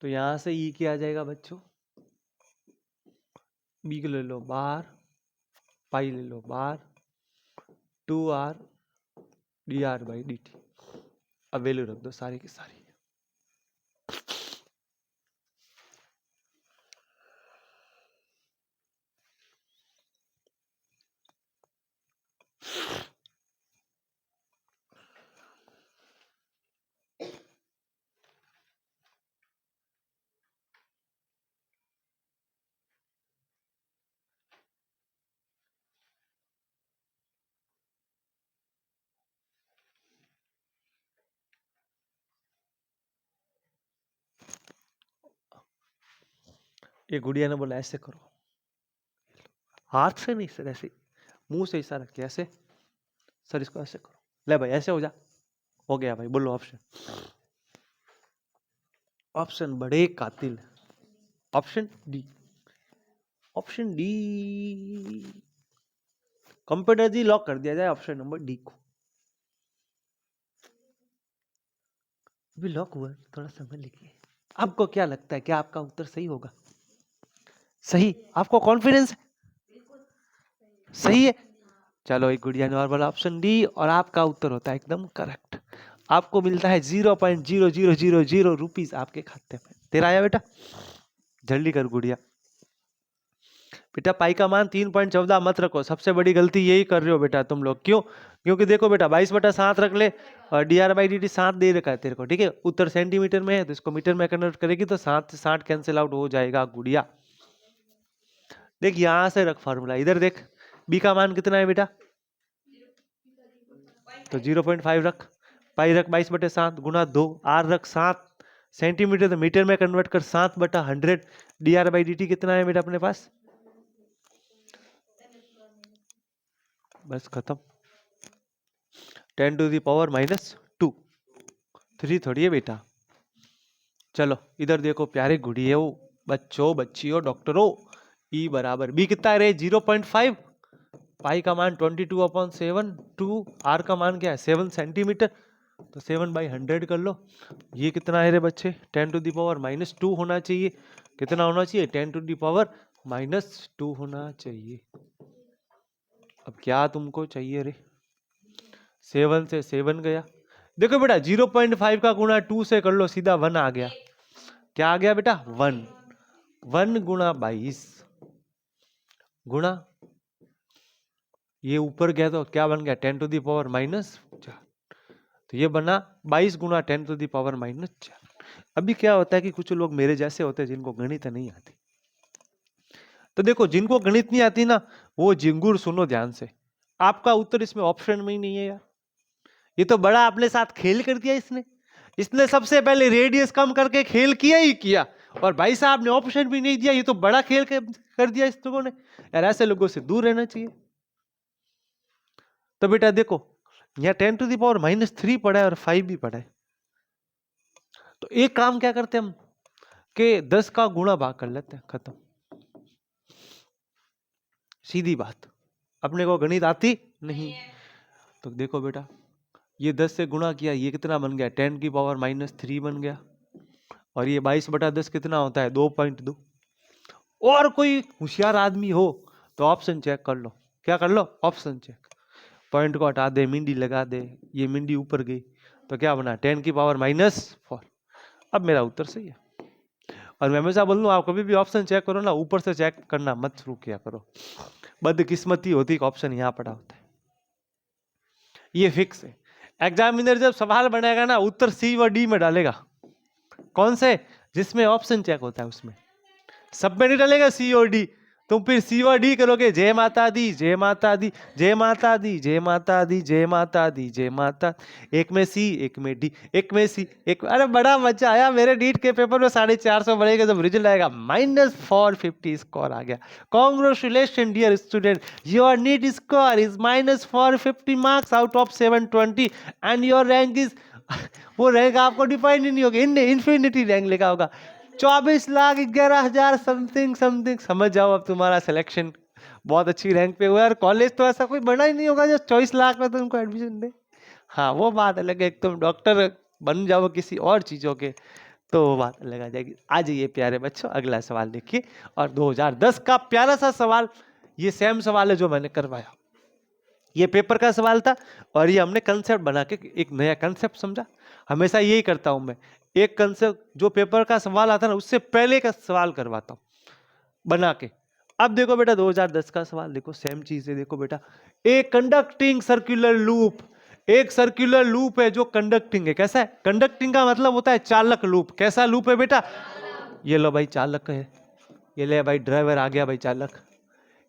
तो यहां से ई क्या आ जाएगा बच्चों? बी को ले लो बाहर, पाई ले लो बाहर, 2r dr/dt। अब वैल्यू रख दो सारी की सारी। ये गुड़िया ने बोला ऐसे करो, हाथ से नहीं सर, ऐसे मुंह से इशारा किया, ऐसे सर इसको ऐसे करो, ले भाई ऐसे हो जा, हो गया भाई। बोलो ऑप्शन। ऑप्शन बड़े कातिल, option D. Option D computer जी लॉक कर दिया जाए ऑप्शन नंबर डी को। अभी लॉक हुआ, थोड़ा समय लिखिए। आपको क्या लगता है, क्या आपका उत्तर सही होगा? सही? आपको कॉन्फिडेंस है? सही है। चलो एक गुड़िया ने और बोला ऑप्शन डी, और आपका उत्तर होता है एकदम करेक्ट। आपको मिलता है 0.0000 रुपीज आपके खाते में। तेरा आया बेटा? जल्दी कर गुड़िया। बेटा पाई का मान 3.14 मत रखो, सबसे बड़ी गलती यही कर रहे हो बेटा तुम लोग। क्यों? क्योंकि देखो बेटा 22/7 रख ले, और dr/dt 7 दे रखा है तेरे को, ठीक है। उत्तर सेंटीमीटर में है तो इसको मीटर में कन्वर्ट करेगी तो 7 से 60 कैंसिल आउट हो जाएगा गुड़िया। देख यहां से रख फॉर्मूला, इधर देख बी का मान कितना है बेटा? तो 0.5 रख, पाई रख 22/7 गुना 2, आर रख 7, सेंटीमीटर तो मीटर में कन्वर्ट कर 7/100, dr/dt कितना है बेटा अपने पास? बस खत्म, 10⁻⁻²। 3 थोड़ी है बेटा। चलो इधर देखो प्यारे गुड़ियों, बच्चों बच्चियों डॉक्टरों, ई बराबर बी कितना है रे? 0.5, पाई का मान 22/7, 2 आर का मान क्या है? 7 सेंटीमीटर, तो 7/100 कर लो। ये कितना है रे बच्चे? 10⁻⁻² होना चाहिए। कितना होना चाहिए? 10⁻⁻² होना चाहिए। अब क्या तुमको चाहिए रे? 7 से 7 गया। देखो बेटा 0.5 का गुणा 2 से कर लो, सीधा 1 आ गया। क्या आ गया बेटा? 1। 1 गुणा 22 गुणा, ये ऊपर गया तो क्या बन गया? 10⁻⁻4। तो ये बना 22 गुणा 10⁻⁻4। अभी क्या होता है कि कुछ लोग मेरे जैसे होते हैं जिनको गणित नहीं आती। तो देखो जिनको गणित नहीं आती ना, वो झिंगुर सुनो ध्यान से, आपका उत्तर इसमें ऑप्शन में ही नहीं है यार। ये तो बड़ा अपने साथ खेल कर दिया इसने। इसने सबसे पहले रेडियस कम करके खेल किया ही किया, और भाई साहब ने ऑप्शन भी नहीं दिया। ये तो बड़ा खेल कर दिया इस लोगों ने यार, ऐसे लोगों से दूर रहना चाहिए। तो बेटा देखो यहाँ 10⁻³ पड़ा है और 5 भी पड़ा है, तो एक काम क्या करते हैं हम कि 10 का गुणा भाग कर लेते हैं, खत्म, सीधी बात। अपने को गणित आती नहीं। तो देखो बेटा, ये 10 से गुणा किया, ये कितना बन गया 10⁻³ बन गया। और ये 22/10 कितना होता है 2.2। और कोई होशियार आदमी हो तो ऑप्शन चेक कर लो। क्या कर लो? Option check. पॉइंट को हटा दे, मिंडी लगा दे, ये मिंडी ऊपर गई तो क्या बना 10⁻⁴। अब मेरा उत्तर सही है। और मैं हमेशा बोल दूं, आप कभी भी ऑप्शन चेक करो ना, ऊपर से चेक करना मत शुरू किया करो। बदकिस्मती होती कि ऑप्शन यहाँ पड़ा होता है, ये फिक्स है। एग्जामिनर जब सवाल बनाएगा ना, उत्तर सी व डी में डालेगा। कौन से? जिसमें ऑप्शन चेक होता है उसमें, सब में नहीं डालेगा सी और डी। तुम फिर सी और डी करोगे, जय माता दी, जय माता दी, जय माता दी, जय माता दी, जय माता दी, जय माता। एक में सी, एक में डी, एक में सी, एक। अरे बड़ा मजा आया मेरे नीट के पेपर में। 450 बढ़ेगा जब रिजल्ट आएगा, -450 स्कोर आ गया। Congratulation dear student, your NEET score is -450 marks out of 720 and your rank is वो रैंक आपको डिफाइन ही नहीं होगा, इन्फिनिटी रैंक लिखा होगा 24,11,000 समथिंग समथिंग। समझ जाओ अब तुम्हारा सिलेक्शन बहुत अच्छी रैंक पे हुआ है। और कॉलेज तो ऐसा कोई बना ही नहीं होगा जो 24 लाख में तुमको एडमिशन दे। हाँ वो बात अलग है, तुम डॉक्टर बन जाओ किसी और चीजों के तो वो बात अलग आ जाएगी। आ जाइए प्यारे बच्चों, अगला सवाल देखिए। और 2010 का प्यारा सा सवाल, ये सेम सवाल है जो मैंने करवाया। ये पेपर का सवाल था और ये हमने कंसेप्ट बना के एक नया कंसेप्ट समझा। हमेशा यही करता हूं मैं, एक कंसेप्ट जो पेपर का सवाल आता ना उससे पहले का सवाल करवाता हूं बना के। अब देखो बेटा 2010 का सवाल देखो, सेम चीज है। देखो बेटा, एक कंडक्टिंग सर्कुलर लूप, एक सर्कुलर लूप है जो कंडक्टिंग है। कैसा है? कंडक्टिंग का मतलब होता है चालक लूप। कैसा लूप है बेटा? ये लो भाई चालक है, ये ले भाई ड्राइवर आ गया भाई चालक।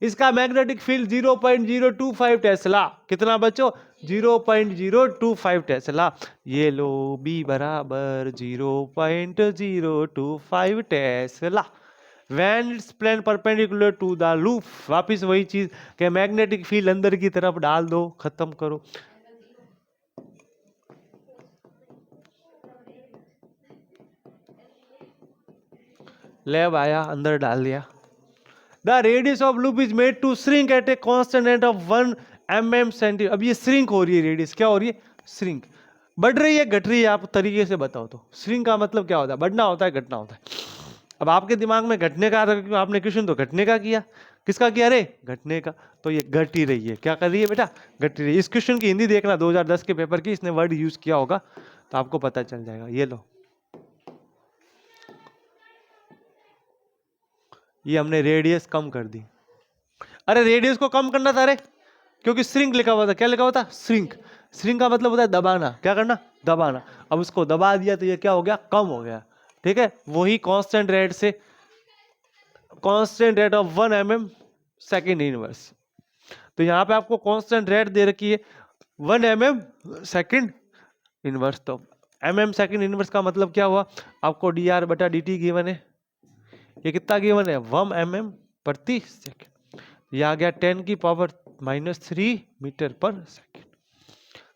इसका मैग्नेटिक फील्ड 0.025 टेस्ला। कितना बच्चों? 0.025 टेस्ला। ये लो B बराबर 0.025 Tesla when it's plane perpendicular to the loop। वापिस वही चीज कि मैग्नेटिक फील्ड अंदर की तरफ डाल दो, खत्म करो। ले आया, अंदर डाल दिया। The radius of loop is made to shrink at a constant rate of 1 mm cm। अब ये श्रिंक हो रही है, रेडियस क्या हो रही है? श्रिंक। बढ़ रही है, घट रही है? आप तरीके से बताओ तो। श्रिंक का मतलब क्या होता है? बढ़ना होता है, घटना होता है। अब आपके दिमाग में घटने का, आपने क्वेश्चन तो घटने का किया, किसका किया रे? घटने का। तो ये घट ही रही है। क्या कर रही है बेटा? घट रही है। इस क्वेश्चन की हिंदी देखना 2010 के पेपर की, इसने वर्ड यूज किया होगा तो आपको पता चल जाएगा। ये लो, ये हमने रेडियस कम कर दी। अरे रेडियस को कम करना था रे, क्योंकि श्रिंक लिखा हुआ था। क्या लिखा हुआ था? श्रिंक। श्रिंक का मतलब होता है दबाना। क्या करना? दबाना। अब उसको दबा दिया तो ये क्या हो गया? कम हो गया। ठीक है, वही कांस्टेंट रेट से, constant rate of 1 mm second inverse. तो यहाँ पे आपको कांस्टेंट रेट दे रखी है 1 mm सेकेंड इनवर्स। तो mm सेकेंड इनवर्स का मतलब क्या हुआ? आपको dr/dt गिवन है। ये कितना गिवन है? 1 mm प्रति सेकेंड। ये आ गया 10⁻³ मीटर पर सेकेंड।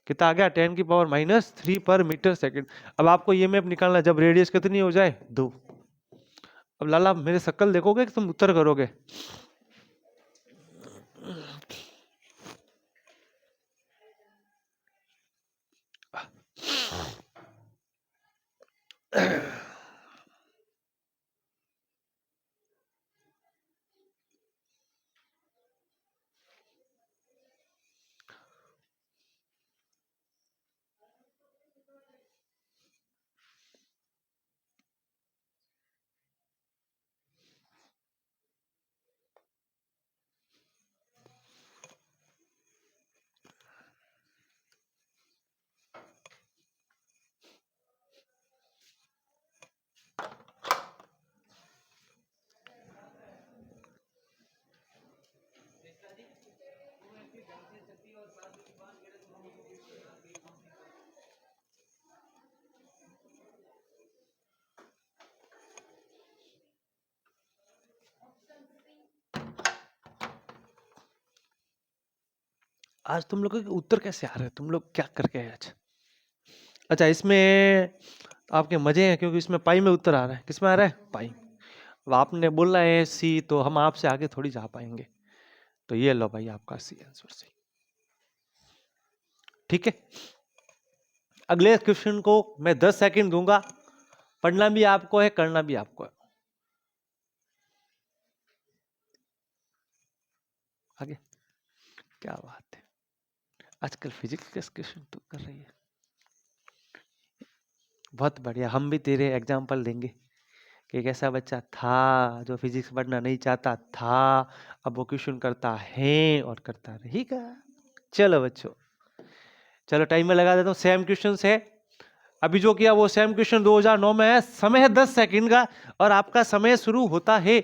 कितना आ गया? 10⁻³ पर मीटर सेकेंड। अब आपको ये मैप निकालना, जब रेडियस कितनी हो जाए? 2। अब लाला मेरे शक्ल देखोगे कि तुम उत्तर करोगे? आज तुम लोग के उत्तर कैसे आ रहे हैं? तुम लोग क्या करके आए आज? अच्छा, इसमें आपके मजे हैं क्योंकि इसमें पाई में उत्तर आ रहा है। किस में आ रहा है? पाई। अब आपने बोलना है सी, तो हम आपसे आगे थोड़ी जा पाएंगे। तो ये लो भाई आपका सी आंसर सही। ठीक है, अगले क्वेश्चन को मैं 10 सेकंड दूंगा, पढ़ना भी आपको है, करना भी आपको है। आगे क्या बात है, आजकल फिजिक्स के क्वेश्चन तो कर रही है, बहुत बढ़िया। हम भी तेरे एग्जाम्पल देंगे कि एक ऐसा बच्चा था जो फिजिक्स पढ़ना नहीं चाहता था, अब वो क्वेश्चन करता है और करता रहेगा। चलो बच्चों, चलो टाइमर लगा देता हूँ। सेम क्वेश्चन है, अभी जो किया वो सेम क्वेश्चन 2009 में है। समय है 10 सेकंड का और आपका समय शुरू होता है,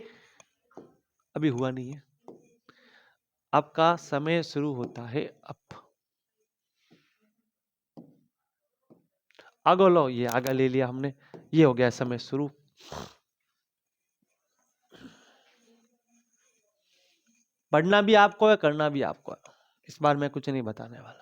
अभी हुआ नहीं है, आपका समय शुरू होता है अब। आगे लो, ये आगे ले लिया हमने, ये हो गया समय शुरू। पढ़ना भी आपको है, करना भी आपको है, इस बार मैं कुछ नहीं बताने वाला।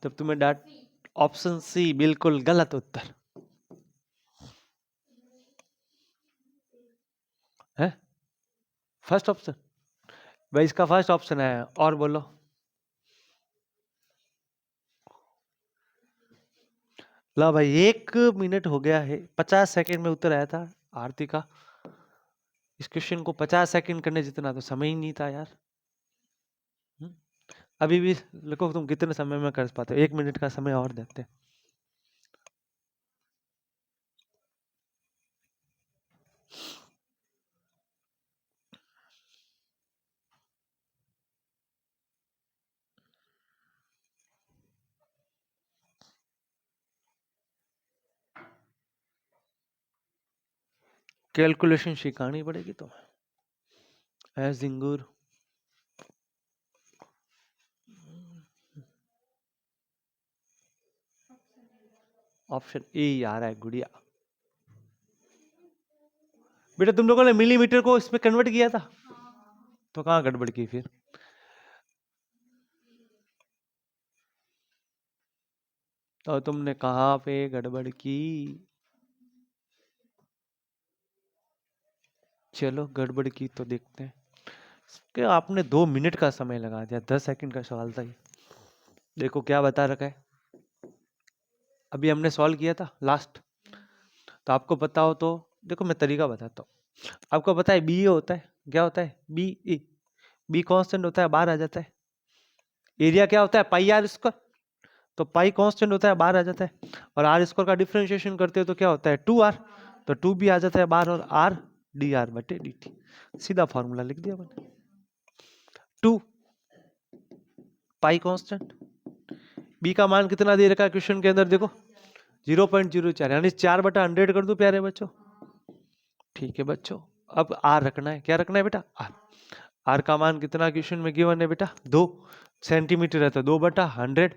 तब तुम्हें डांट, ऑप्शन सी बिल्कुल गलत उत्तर है, फर्स्ट ऑप्शन भाई, इसका फर्स्ट ऑप्शन है। और बोलो, ला भाई 1 मिनट हो गया है, 50 सेकंड में उत्तर आया था आरती का। इस क्वेश्चन को 50 सेकंड करने जितना तो समय ही नहीं था यार। अभी भी देखो तुम कितने समय में कर पाते हो, 1 मिनट का समय और देते। कैलकुलेशन सिखानी पड़ेगी तुम्हें, एस जिंगूर। ऑप्शन ए आ रहा है गुड़िया। बेटा तुम लोगों ने मिलीमीटर को इसमें कन्वर्ट किया था, तो कहाँ गड़बड़ की फिर? तो तुमने कहाँ पे गड़बड़ की? चलो गड़बड़ की तो देखते हैं कि आपने 2 मिनट का समय लगा दिया, 10 सेकंड का सवाल था ये। देखो क्या बता रखा है, अभी हमने सॉल्व किया था लास्ट, तो आपको पता हो तो देखो मैं तरीका बताता हूँ। आपको पता है बी ए होता है, क्या होता है बी ए? बी कांस्टेंट होता है, बाहर आ जाता है। एरिया क्या होता है, पाई आर स्क्वायर, तो पाई कांस्टेंट होता है, बाहर आ जाता है। और आर स्क्वायर का डिफरेंशिएशन करते हो तो क्या होता है 2r, तो 2 भी आ जाता है बाहर, और आर डी आर बटे डी टी, सीधा फॉर्मूला लिख दिया मैंने। 2 पाई कांस्टेंट, बी का मान कितना दे रखा है क्वेश्चन के अंदर देखो 0.04, यानी 4/100 कर दो प्यारे बच्चों। ठीक है बच्चों, अब आर रखना है, क्या रखना है बेटा आर। आर का मान कितना क्वेश्चन में गिवन है बेटा 2 सेंटीमीटर है, तो 2/100,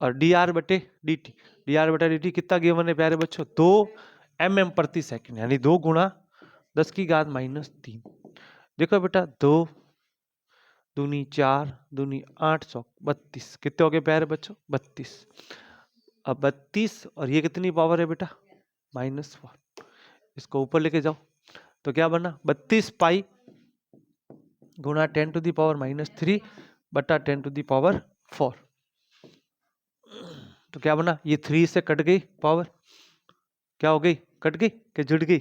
और डी आर बटे डी टी, डी आर बटे डी टी कितना गिवन है प्यारे बच्चों 2 mm प्रति सेकंड, यानी 2 गुणा 10⁻³ देखो बेटा 2 दूनी 4 दूनी 8 सौ 32, कितने हो गए प्यारे बच्चों 32। अब 32 और ये कितनी पावर है बेटा -4, इसको ऊपर लेके जाओ तो क्या बना 32 पाई गुणा 10⁻³ बटा 10⁻⁴। तो क्या बना, ये 3 से कट गई पावर, क्या हो गई कट गई कि जुड़ गई?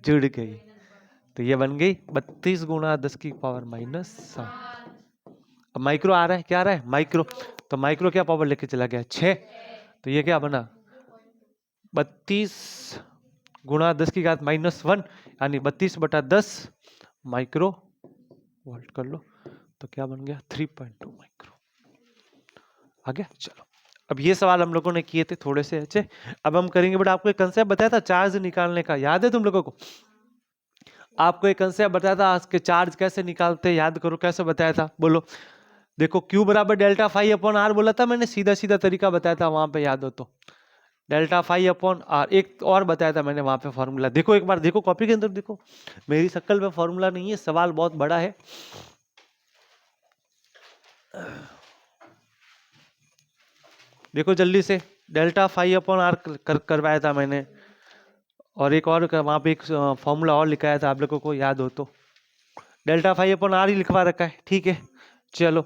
जुड़ गई, तो ये बन गई 32 गुणा 10⁻⁻7। अब माइक्रो आ रहा है, क्या आ रहा है माइक्रो, तो माइक्रो क्या पावर लेके चला गया 6, तो ये क्या बना 32 गुणा 10⁻⁻1, यानी 32/10 माइक्रो वोल्ट कर लो, तो क्या बन गया 3.2 माइक्रो। आ गया। चलो अब ये सवाल हम लोगों ने किए थे थोड़े से अच्छे, अब हम करेंगे बेटा, आपको एक कंसेप्ट बताया था चार्ज निकालने का, याद है तुम लोगों को? आपको एक कंसेप्ट बताया था कि चार्ज कैसे निकालते, याद करो कैसे बताया था, बोलो। देखो Q बराबर डेल्टा फाई अपॉन आर बोला था मैंने, सीधा सीधा तरीका बताया था वहां पे, याद हो तो। डेल्टा फाई अपॉन आर, एक और बताया था मैंने वहां पे फॉर्मूला, देखो एक बार, देखो कॉपी के अंदर देखो, मेरी शक्ल पे फॉर्मूला नहीं है, सवाल बहुत बड़ा है। देखो जल्दी से, डेल्टा फाई अपॉन आर करवाया था मैंने, और एक और वहां पे एक फॉर्मूला और लिखाया था, आप लोगों को याद हो तो। डेल्टा फाई अपॉन आर ही लिखवा रखा है, ठीक है। चलो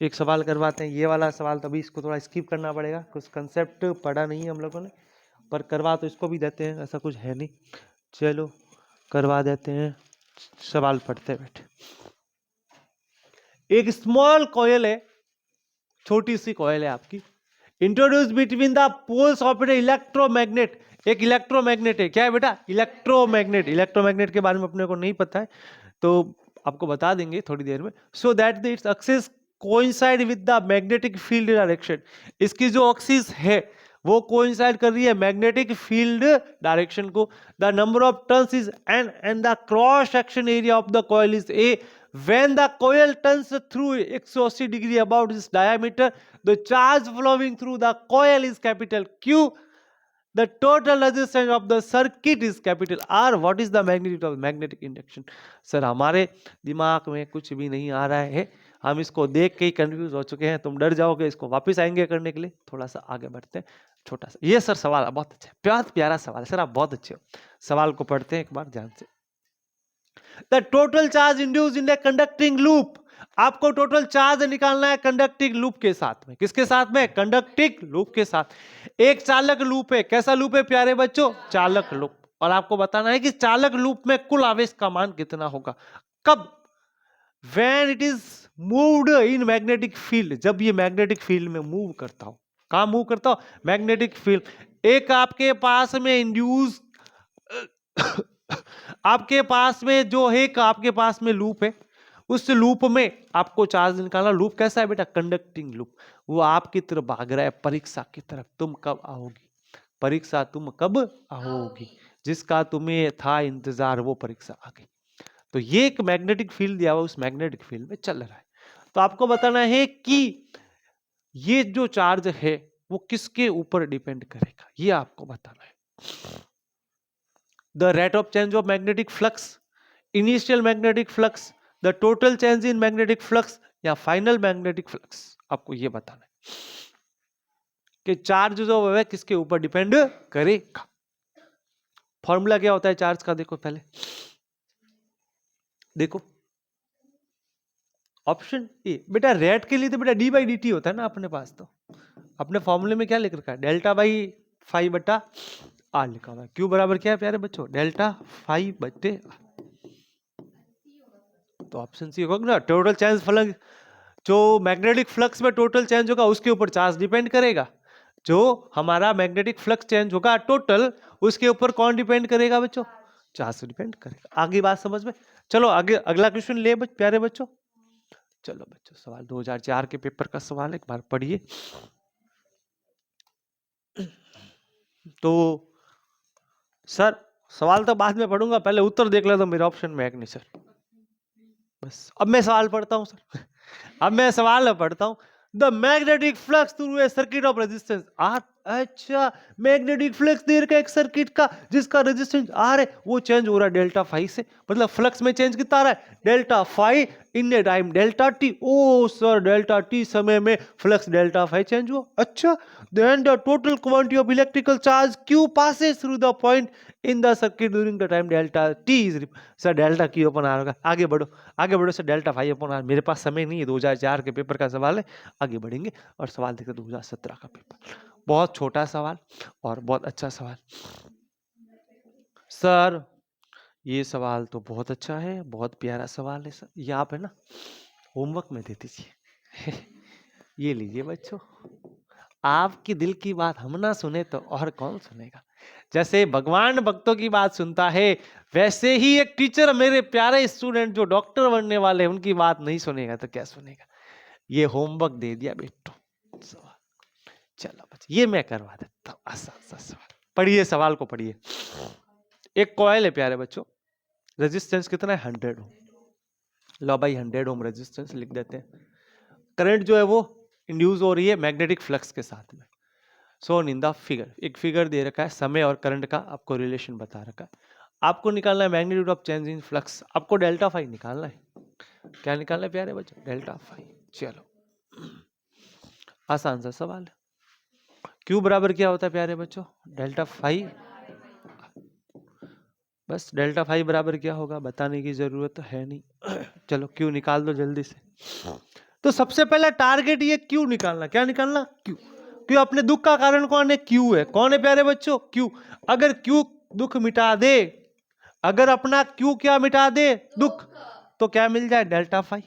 एक सवाल करवाते हैं, ये वाला सवाल तभी इसको थोड़ा स्किप करना पड़ेगा, कुछ कंसेप्ट पढ़ा नहीं है हम लोगों ने, पर करवा तो इसको भी देते हैं, ऐसा कुछ है नहीं। चलो करवा देते हैं, सवाल पढ़ते बैठे। एक स्मॉल कॉयल है, छोटी सी कॉयल है आपकी, introduce between the poles of a electromagnet. एक इलेक्ट्रोमैग्नेट है, क्या है बेटा? इलेक्ट्रोमैग्नेट। इलेक्ट्रोमैग्नेट के बारे में अपने को नहीं पता है तो आपको बता देंगे थोड़ी देर में। So that its axis coincide with the magnetic field direction. इसकी जो एक्सिस है वो कोइंसाइड कर रही है मैग्नेटिक फील्ड डायरेक्शन को। The number of turns is an and the cross section area of the coil is a. When the coil turns through 180 degree about its diameter, the charge flowing through the coil is capital Q. The total resistance of the circuit is capital R. What is the magnitude of magnetic induction? Sir हमारे दिमाग में कुछ भी नहीं आ रहा है, हम इसको देख के ही कंफ्यूज हो चुके हैं, तुम डर जाओगे, इसको वापस आएंगे करने के लिए, थोड़ा सा आगे बढ़ते हैं। छोटा सा ये सर सवाल बहुत अच्छा है, बहुत प्यारा सवाल है सर, आप बहुत अच्छे हो। सवाल को पढ़ते हैं एक बार ध्यान से। The total charge induced in a conducting loop. आपको टोटल चार्ज निकालना है कंडक्टिंग लूप के साथ में। किसके साथ में? कंडक्टिंग लूप के साथ। एक चालक लूप है, कैसा लूप है प्यारे बच्चों? चालक लूप। और आपको बताना है कि चालक लूप में कुल आवेश का मान कितना होगा। कब? When it is moved in magnetic field, जब ये मैग्नेटिक फील्ड में मूव करता हो। कहां मूव करता हो? Magnetic field. एक आपके पास में इंड्यूस आपके पास में जो है, आपके पास में लूप है, उस लूप में आपको चार्ज निकालना। लूप कैसा है बेटा? Conducting loop. वो आपकी तरफ भाग रहा है, परीक्षा की तरफ। तुम कब आओगी? परीक्षा तुम कब आओगी? जिसका तुम्हें था इंतजार वो परीक्षा आ गई। तो ये एक मैग्नेटिक फील्ड दिया हुआ, उस मैग्नेटिक फील्ड में चल रहा है। तो आपको बताना है कि ये जो चार्ज है वो किसके ऊपर डिपेंड करेगा, ये आपको बताना है। The rate of change of magnetic flux, initial magnetic flux, the total change in magnetic flux या final magnetic flux, आपको ये बताना है कि चार्ज जो है किसके ऊपर डिपेंड करेगा। फॉर्मूला क्या होता है चार्ज का? देखो पहले, देखो ऑप्शन ए बेटा, रेट के लिए तो बेटा डी बाई डी टी होता है ना अपने पास। तो अपने फॉर्मूले में क्या लिख रखा है? डेल्टा बाई फाई बटा आर लिखा हुआ है। क्यू बराबर क्या है प्यारे बच्चों? डेल्टा फाई बटे आर। तो ऑप्शन सी होगा ना, टोटल चेंज फ्लक्स, जो मैग्नेटिक फ्लक्स में टोटल चेंज होगा उसके ऊपर चार्ज डिपेंड करेगा। जो हमारा मैग्नेटिक फ्लक्स चेंज होगा टोटल, उसके ऊपर कौन डिपेंड करेगा बच्चों? चार्ज डिपेंड करेगा। आगे बात समझ में? चलो आगे अगला क्वेश्चन ले प्यारे बच्चों। चलो बच्चों सवाल 2004 के पेपर का सवाल एक बार पढ़िए। तो सर सवाल तो बाद में पढ़ूंगा, पहले उत्तर देख ले तो मेरे ऑप्शन में है कि नहीं सर। बस अब मैं सवाल पढ़ता हूं सर। अब मैं सवाल पढ़ता हूं। The magnetic flux through a circuit of resistance R. अच्छा, मैग्नेटिक फ्लक्स दे रखा है एक सर्किट का जिसका रेजिस्टेंस आर है, वो चेंज हो रहा है डेल्टा फाई से। मतलब फ्लक्स में चेंज कितना आ रहा है? Delta phi in a time delta T. ओ सर, डेल्टा टी समय में फ्लक्स डेल्टा फाई चेंज हुआ। अच्छा, then the total quantity of electrical charge Q passes through the point in the circuit during the time delta T is. Sir delta Q upon R होगा। आगे बढ़ो, आगे बढ़ो sir. Delta phi upon R, मेरे पास समय नहीं है, 2004 के पेपर का सवाल है। आगे बढ़ेंगे और सवाल देखते 2017 का पेपर। बहुत छोटा सवाल और बहुत अच्छा सवाल। सर ये सवाल तो बहुत अच्छा है, बहुत प्यारा सवाल है सर। ये आप है ना होमवर्क में दे दीजिए। ये लीजिए बच्चों, आपकी दिल की बात हम ना सुने तो और कौन सुनेगा। जैसे भगवान भक्तों की बात सुनता है, वैसे ही एक टीचर मेरे प्यारे स्टूडेंट जो डॉक्टर बनने वाले उनकी बात नहीं सुनेगा तो क्या सुनेगा। ये होमवर्क दे दिया बेटो सवाल। चलो बच्चे ये मैं करवा देता हूँ आसान सवाल। पढ़िए सवाल को पढ़िए। एक कॉइल है प्यारे बच्चों, रेजिस्टेंस कितना है? 100 ओम। लो भाई 100 ओम रेजिस्टेंस लिख देते हैं। करंट जो है वो इंड्यूस हो रही है मैग्नेटिक फ्लक्स के साथ में। शोन इन द फिगर, एक फिगर दे रखा है, समय और करंट का आपको रिलेशन बता रखा है। आपको निकालना है magnitude of change in flux, आपको डेल्टा फाई निकालना है। क्या निकालना है प्यारे बच्चों? Delta phi. चलो आसान सा सवाल है। क्यू बराबर क्या होता है प्यारे बच्चों? Delta phi. बस डेल्टा फाई बराबर क्या होगा बताने की जरूरत है नहीं। चलो क्यू निकाल दो जल्दी से। तो सबसे पहले टारगेट ये क्यू निकालना। क्या निकालना? क्यू। क्यों? अपने दुख का कारण कौन है? क्यू है। कौन है प्यारे बच्चों? क्यू। अगर क्यू दुख मिटा दे, अगर अपना क्यू क्या मिटा दे? दुख, तो क्या मिल जाए? Delta phi.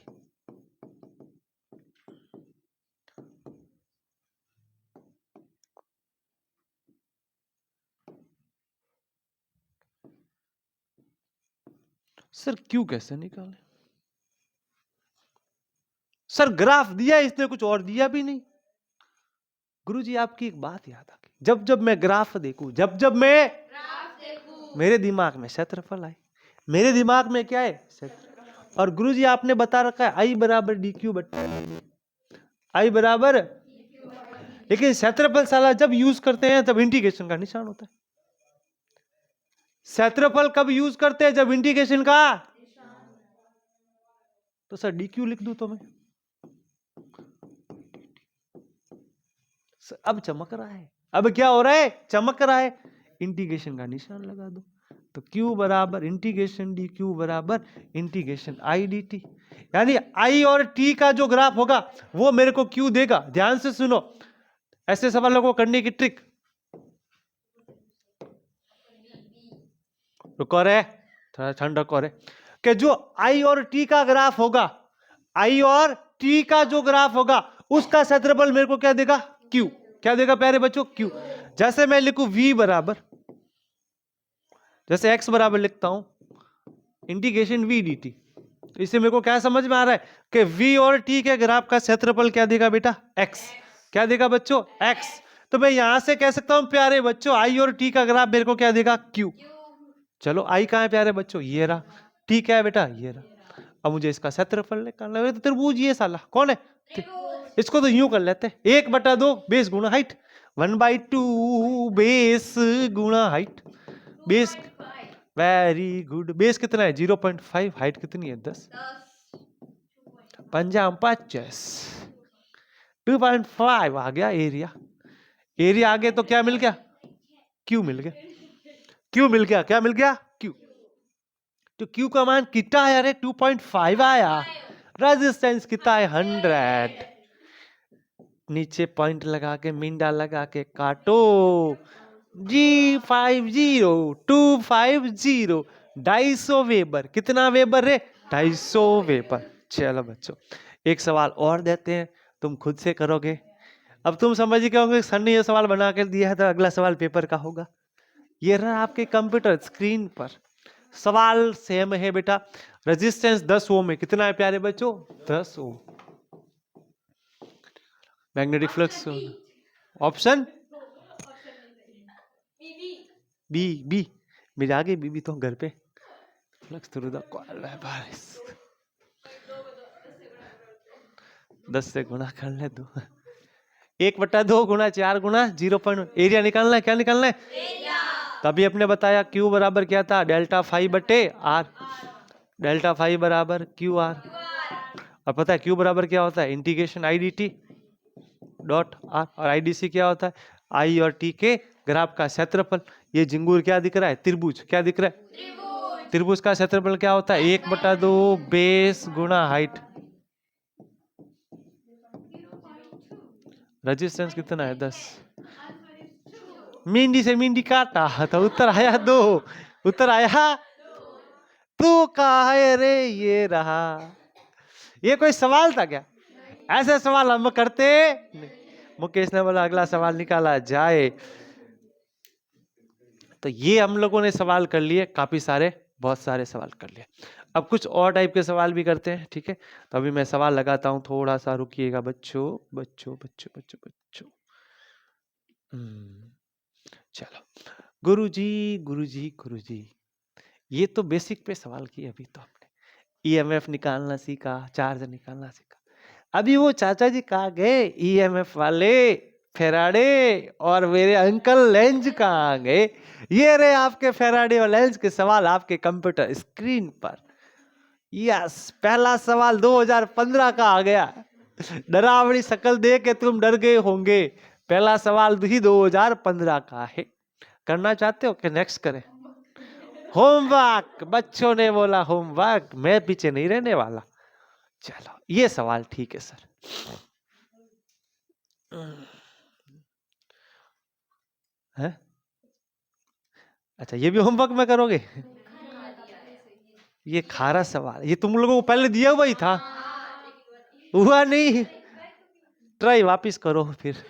सर क्यू कैसे निकाले? सर ग्राफ दिया इसने, कुछ और दिया भी नहीं। गुरुजी आपकी एक बात याद आ गई, जब जब मैं ग्राफ देखूं, जब जब मैं मेरे दिमाग में क्षेत्रफल आए, मेरे दिमाग में क्या है? क्षेत्र। और गुरुजी आपने बता रखा है आई बराबर डी क्यू बट्टा आई बराबर, लेकिन क्षेत्रफल साला जब यूज करते हैं तब इंटीग्रेशन का निशान होता है। क्षेत्रफल कब यूज करते हैं? जब इंटीग्रेशन का। तो सर डी क्यू लिख दूं तो मैं? अब चमक रहा है, अब क्या हो रहा है? चमक रहा है। इंटीग्रेशन का निशान लगा दो, तो Q बराबर इंटीग्रेशन डी क्यू बराबर इंटीग्रेशन आई डी टी। यानी I और T का जो ग्राफ होगा वो मेरे को Q देगा। ध्यान से सुनो, ऐसे सवालों को करने की ट्रिक। रुको रे, थोड़ा ठंड रखो रे। कि जो I और T का ग्राफ होगा, I और T का जो ग्राफ होगा उसका क्षेत्रफल मेरे को क्या देगा? Q। क्या देगा प्यारे बच्चों? Q। जैसे मैं लिखूं V बराबर, जैसे x बराबर लिखता हूं इंटीग्रेशन v dt, इससे मेरे को क्या समझ में आ रहा है कि v और t के ग्राफ का क्षेत्रफल क्या देगा बेटा? x। क्या देगा बच्चों? x। तो मैं यहां से कह सकता हूं प्यारे बच्चों i और t का ग्राफ मेरे को क्या देगा? q। चलो i कहां है प्यारे बच्चों? ये रहा। t क्या है बेटा? ये रहा। अब मुझे इसका क्षेत्रफल निकालना है। तो त्रिभुज ये साला कौन है? इसको तो यूं कर लेते हैं, 1/2 बेस गुणा हाइट, 1/2 बेस गुणा height. Base, very good. Base कितना है? 0.5। हाइट कितनी है? 10। 50 2.5 आ गया एरिया। एरिया आ गया तो क्या मिल गया? क्यू मिल गया। क्यू मिल गया। क्या मिल गया? क्यू। तो क्यू का मान कितना है? अरे 2.5 आया। रेजिस्टेंस कितना है? 100। नीचे पॉइंट लगा के, मिंडा लगा के काटो। G50 250 250 weber. कितना वेबर रे? 250 वेबर। चलो बच्चों एक सवाल और देते हैं, तुम खुद से करोगे। अब तुम समझ गए होंगे सर ने ये सवाल बना कर दिया है तो अगला सवाल पेपर का होगा। ये रहा आपके कंप्यूटर स्क्रीन पर। सवाल सेम है बेटा। रेजिस्टेंस 10 ओम है। कितना है प्यारे बच्चों? 10 ohm. Magnetic flux option B. B मेरे आगे बीबी तो घर पे। Flux through the coil vibrates. 10 से गुणा कर ले दो। 1/2 गुणा 4 गुणा 0. एरिया निकालना है। क्या निकालना है? एरिया। तभी अपने बताया क्यू बराबर क्या था? डेल्टा फाई बटे आर। डेल्टा फाई बराबर क्यू आर। और पता है क्यू बराबर क्या होता है? Integration I D T dot are. और आई डी सी क्या होता है? आई और टी के ग्राफ का क्षेत्रफल। ये जिंगूर क्या दिख रहा है? त्रिभुज। क्या दिख रहा है? त्रिभुज का क्षेत्रफल क्या होता है? 1/2 बेस गुणा हाइट। रेजिस्टेंस कितना है? 10। मींडी से मींडी काटा तो उत्तर आया 2। उत्तर आया तू कहा है रे? ये रहा। ये कोई सवाल था क्या? ऐसे सवाल हम करते नहीं। मुकेश ने बोला अगला सवाल निकाला जाए। तो ये हम लोगों ने सवाल कर लिए काफी सारे, बहुत सारे सवाल कर लिए। अब कुछ और टाइप के सवाल भी करते हैं, ठीक है? तो अभी मैं सवाल लगाता हूं, थोड़ा सा रुकिएगा बच्चों बच्चों बच्चों बच्चों बच्चों। चलो गुरुजी गुरुजी गुरुजी, ये तो बेसिक पे सवाल किए अभी तो आपने। ईएमएफ निकालना सीखा, चार्ज निकालना सीखा। अभी वो चाचा जी कहाँ गए, ईएमएफ वाले फेराडे और मेरे अंकल लेंज कहाँ गए। ये रहे आपके फेराडे और लेंज के सवाल आपके कंप्यूटर स्क्रीन पर। यस, पहला सवाल 2015 का आ गया। डरावनी शक्ल देख के तुम डर गए होंगे। पहला सवाल ही 2015 का है। करना चाहते हो कि नेक्स्ट करें? होमवर्क, बच्चों ने बोला होमवर्क, मैं पीछे नहीं रहने वाला। चलो ये सवाल ठीक है सर। है? अच्छा, ये भी होमवर्क में करोगे? ये खारा सवाल, ये तुम लोगों को पहले दिया हुआ ही था, हुआ नहीं। ट्राई वापिस करो फिर।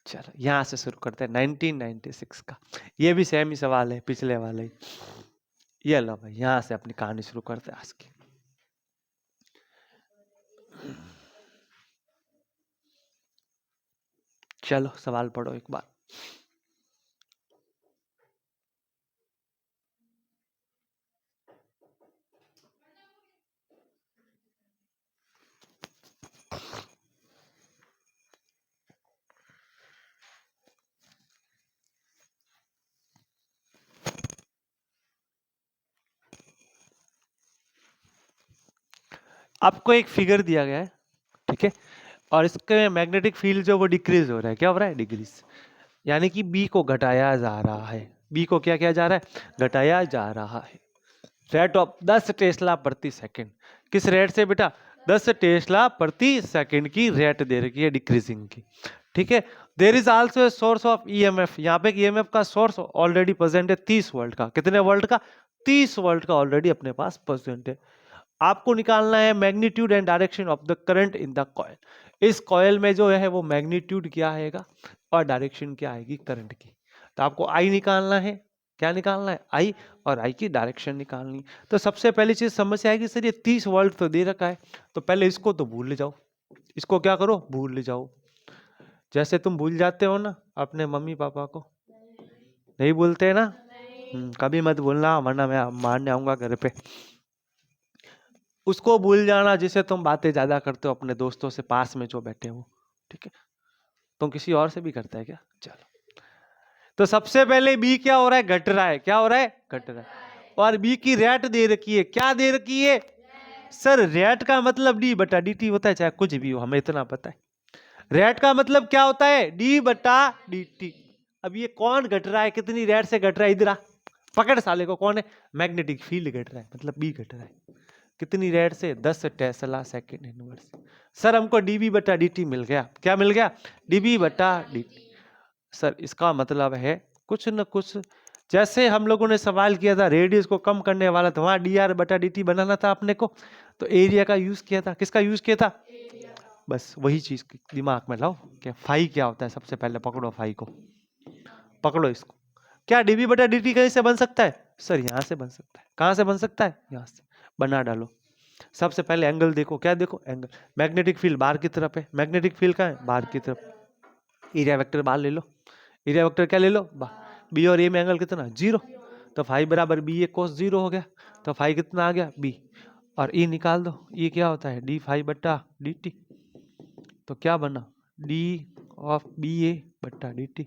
चलो यहां से शुरू करते हैं 1996 का। ये भी सेम ही सवाल है, पिछले वाले ही। ये लो भाई, यहां से अपनी कहानी शुरू करते हैं आज की। चलो सवाल पढ़ो एक बार। आपको एक फिगर दिया गया है, ठीक है, और इसके मैग्नेटिक फील्ड जो वो डिक्रीज हो रहा है। क्या हो रहा है? डिक्रीज। यानी कि बी को घटाया जा रहा है। बी को क्या किया जा रहा है? घटाया जा रहा है। रेट ऑफ 10 टेस्ला प्रति सेकंड। किस रेट से बेटा? 10 टेस्ला प्रति सेकंड की रेट दे रखी है डिक्रीजिंग की, ठीक है। There is also a source of EMF. यहाँ पे ईएमएफ का सोर्स ऑलरेडी प्रेजेंट है 30 वोल्ट का। कितने वोल्ट का? 30 वोल्ट का ऑलरेडी अपने पास प्रेजेंट है। आपको निकालना है magnitude and direction of the current in the coil. इस कॉइल में जो है वो मैग्नीट्यूड क्या आएगा और डायरेक्शन क्या आएगी करंट की। तो आपको आई निकालना है। क्या निकालना है? आई, और आई की डायरेक्शन निकालनी। तो सबसे पहली चीज समस्या है कि सर ये 30 वोल्ट तो दे रखा है, तो पहले इसको तो भूल ले जाओ। इसको क्या करो? भूल ले जाओ। जैसे तुम भूल जाते हो ना अपने मम्मी पापा को, नहीं भूलते ना? कभी मत भूलना, वरना मैं मारने आऊंगा घर पे। उसको भूल जाना जिसे तुम बातें ज्यादा करते हो अपने दोस्तों से, पास में जो बैठे हो, ठीक है। तुम किसी और से भी करता है क्या? चलो, तो सबसे पहले बी क्या हो रहा है? घट रहा है। क्या हो रहा है? घट रहा है। और बी की रेट दे रखी है। क्या दे रखी है? सर रेट का मतलब डी बटा डी टी होता है, चाहे कुछ भी हो, हमें इतना पता है। रेट का मतलब क्या होता है? डी बटा डी टी। अब ये कौन घट रहा है? कितनी रेट से घट रहा है? इधर आ, पकड़ साले को। कौन है? मैग्नेटिक फील्ड घट रहा है, मतलब बी घट रहा है। कितनी रेट से? 10 टेस्ला सेकेंड इनवर्स। सर हमको डीबी बटा डी मिल गया। क्या मिल गया? डीबी बटा डी। सर इसका मतलब है कुछ न कुछ, जैसे हम लोगों ने सवाल किया था रेडियस को कम करने वाला, तो वहां डी आर बटा डी बनाना था अपने को, तो एरिया का यूज किया था। किसका यूज किया था? बस वही चीज दिमाग में लाओ कि फाई क्या होता है। सबसे पहले पकड़ो फाई को, पकड़ो इसको। क्या डीबी बटा डी कहीं से बन सकता है? सर यहां से बन सकता है। कहां से बन सकता है? यहां से। बना डालो। सबसे पहले एंगल देखो। क्या देखो? एंगल। मैग्नेटिक फील्ड बाहर की तरफ है। मैग्नेटिक फील्ड कहाँ है? बाहर की तरफ। एरिया वेक्टर बाहर ले लो। एरिया वेक्टर क्या ले लो? बाहर। बी और ए में एंगल कितना? 0। तो फाई बराबर बी ए कोस 0 हो गया। तो फाई कितना आ गया? बी। और ई निकाल दो। ई क्या होता है? डी फाई बट्टा डी टी। तो क्या बना? डी ऑफ बी ए बट्टा डी टी।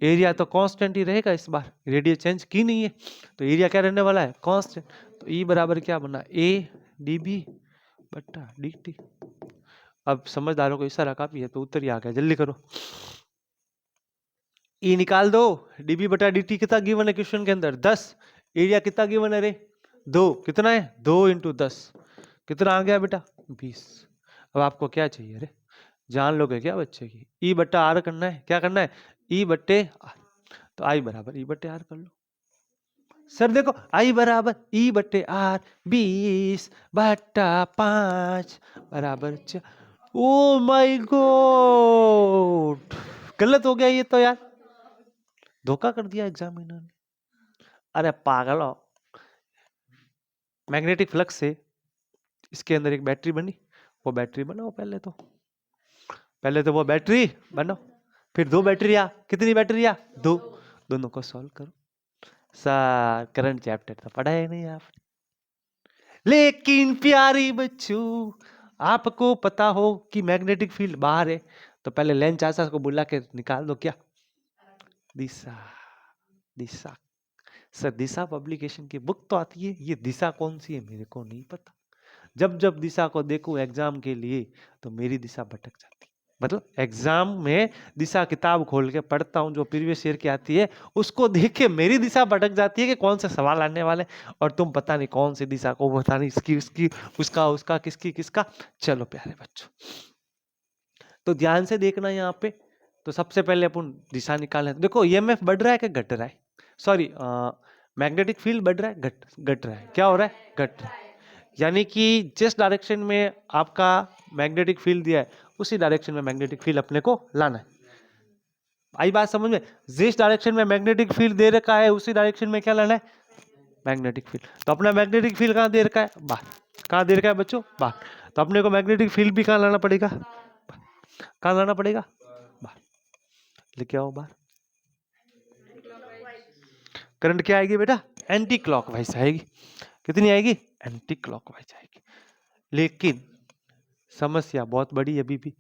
एरिया तो कांस्टेंट ही रहेगा इस बार, रेडियस चेंज की नहीं है, तो एरिया क्या रहने वाला है? कांस्टेंट। तो ई बराबर क्या बना? ए डी बी बट्टा डी टी। अब समझदारों को इशारा काफी है, तो उत्तर ही आ गया। जल्दी करो। ई निकाल दो। डीबी बटा डी टी कितना गिवन है क्वेश्चन के अंदर? 10। एरिया कितना गिवन है रे? 2। कितना है? 2 इंटू 10। कितना आ गया बेटा? 20। अब आपको क्या चाहिए रे? जान लोगे क्या बच्चे की? ई बट्टा आर करना है। क्या करना है? ई बट्टे आर। तो आई बराबर ई बट्टे आर कर लो। सर देखो, आई बराबर ई बट्टे आर, 20 बट्टा 5 बराबर 4। ओ माय गॉड, गलत हो गया ये तो यार, धोखा कर दिया एग्जामिनर ने। अरे पागल हो। मैग्नेटिक फ्लक्स से इसके अंदर एक बैटरी बनी, वो बैटरी बनाओ। पहले तो वो बैटरी बनाओ, फिर 2 बैटरियां। कितनी बैटरियां? 2। दोनों को सॉल्व करो। सर करंट चैप्टर तो पढ़ा ही नहीं आपने। लेकिन प्यारी बच्चों, आपको पता हो कि मैग्नेटिक फील्ड बाहर है तो पहले लेंस चाचा को बुला के निकाल दो क्या, दिशा, दिशा। सर दिशा पब्लिकेशन की बुक तो आती है, ये दिशा कौन सी है मेरे को नहीं पता। जब जब दिशा को देखूं एग्जाम के लिए तो मेरी दिशा भटक जाती, मतलब एग्जाम में दिशा किताब खोल के पढ़ता हूं जो प्रीवियस ईयर की आती है, उसको देख के मेरी दिशा भटक जाती है कि कौन से सवाल आने वाले, और तुम पता नहीं कौन सी दिशा को, पता नहीं इसकी उसकी उसका उसका किसकी किसका। चलो प्यारे बच्चों, तो ध्यान से देखना यहाँ पे। तो सबसे पहले अपन दिशा निकाले, देखो ईएमएफ बढ़ रहा है कि घट रहा है, सॉरी मैग्नेटिक फील्ड बढ़ रहा है, घट रहा है, क्या हो रहा है, घट रहा है। यानी कि जिस डायरेक्शन में आपका मैग्नेटिक फील्ड दिया है उसी डायरेक्शन में मैग्नेटिक फील्ड अपने को लाना है। आई बात समझ में, जिस डायरेक्शन में मैग्नेटिक फील्ड दे रखा है उसी डायरेक्शन में क्या लाना है, मैग्नेटिक फील्ड। तो अपना मैग्नेटिक फील्ड कहाँ दे रखा है, बाहर। कहाँ दे रखा है बच्चों, बाहर। तो अपने को मैग्नेटिक फील्ड भी कहाँ लाना पड़ेगा, कहाँ लाना पड़ेगा, बाहर। लेके आओ बाहर। करंट क्या आएगी बेटा, एंटी क्लॉकवाइज आएगी। कितनी आएगी, एंटी क्लॉकवाइज आएगी। लेकिन समस्या बहुत बड़ी अभी भी।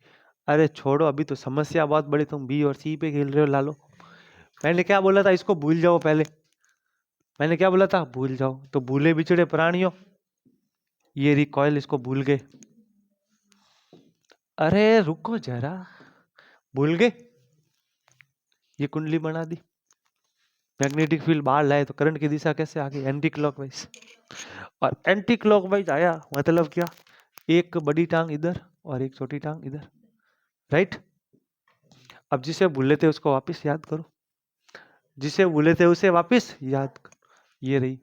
अरे छोड़ो, अभी तो समस्या बहुत बड़ी, तुम बी और सी पे खेल रहे हो लालो। मैंने क्या बोला था, इसको भूल जाओ पहले। मैंने क्या बोला था, भूल जाओ। तो भूले बिछड़े प्राणियों, ये रिकॉइल इसको भूल गए। अरे रुको जरा, भूल गए। ये कुंडली बना दी, मैग्नेटिक फील्ड बाहर लाए तो करंट की दिशा कैसे आ गई, एंटी क्लॉकवाइज। और एंटी क्लॉकवाइज आया मतलब क्या, एक बड़ी टांग इधर और एक छोटी टांग इधर, राइट। अब जिसे भूले थे उसको वापस याद करो, जिसे भूले थे उसे वापस याद करो। ये रही,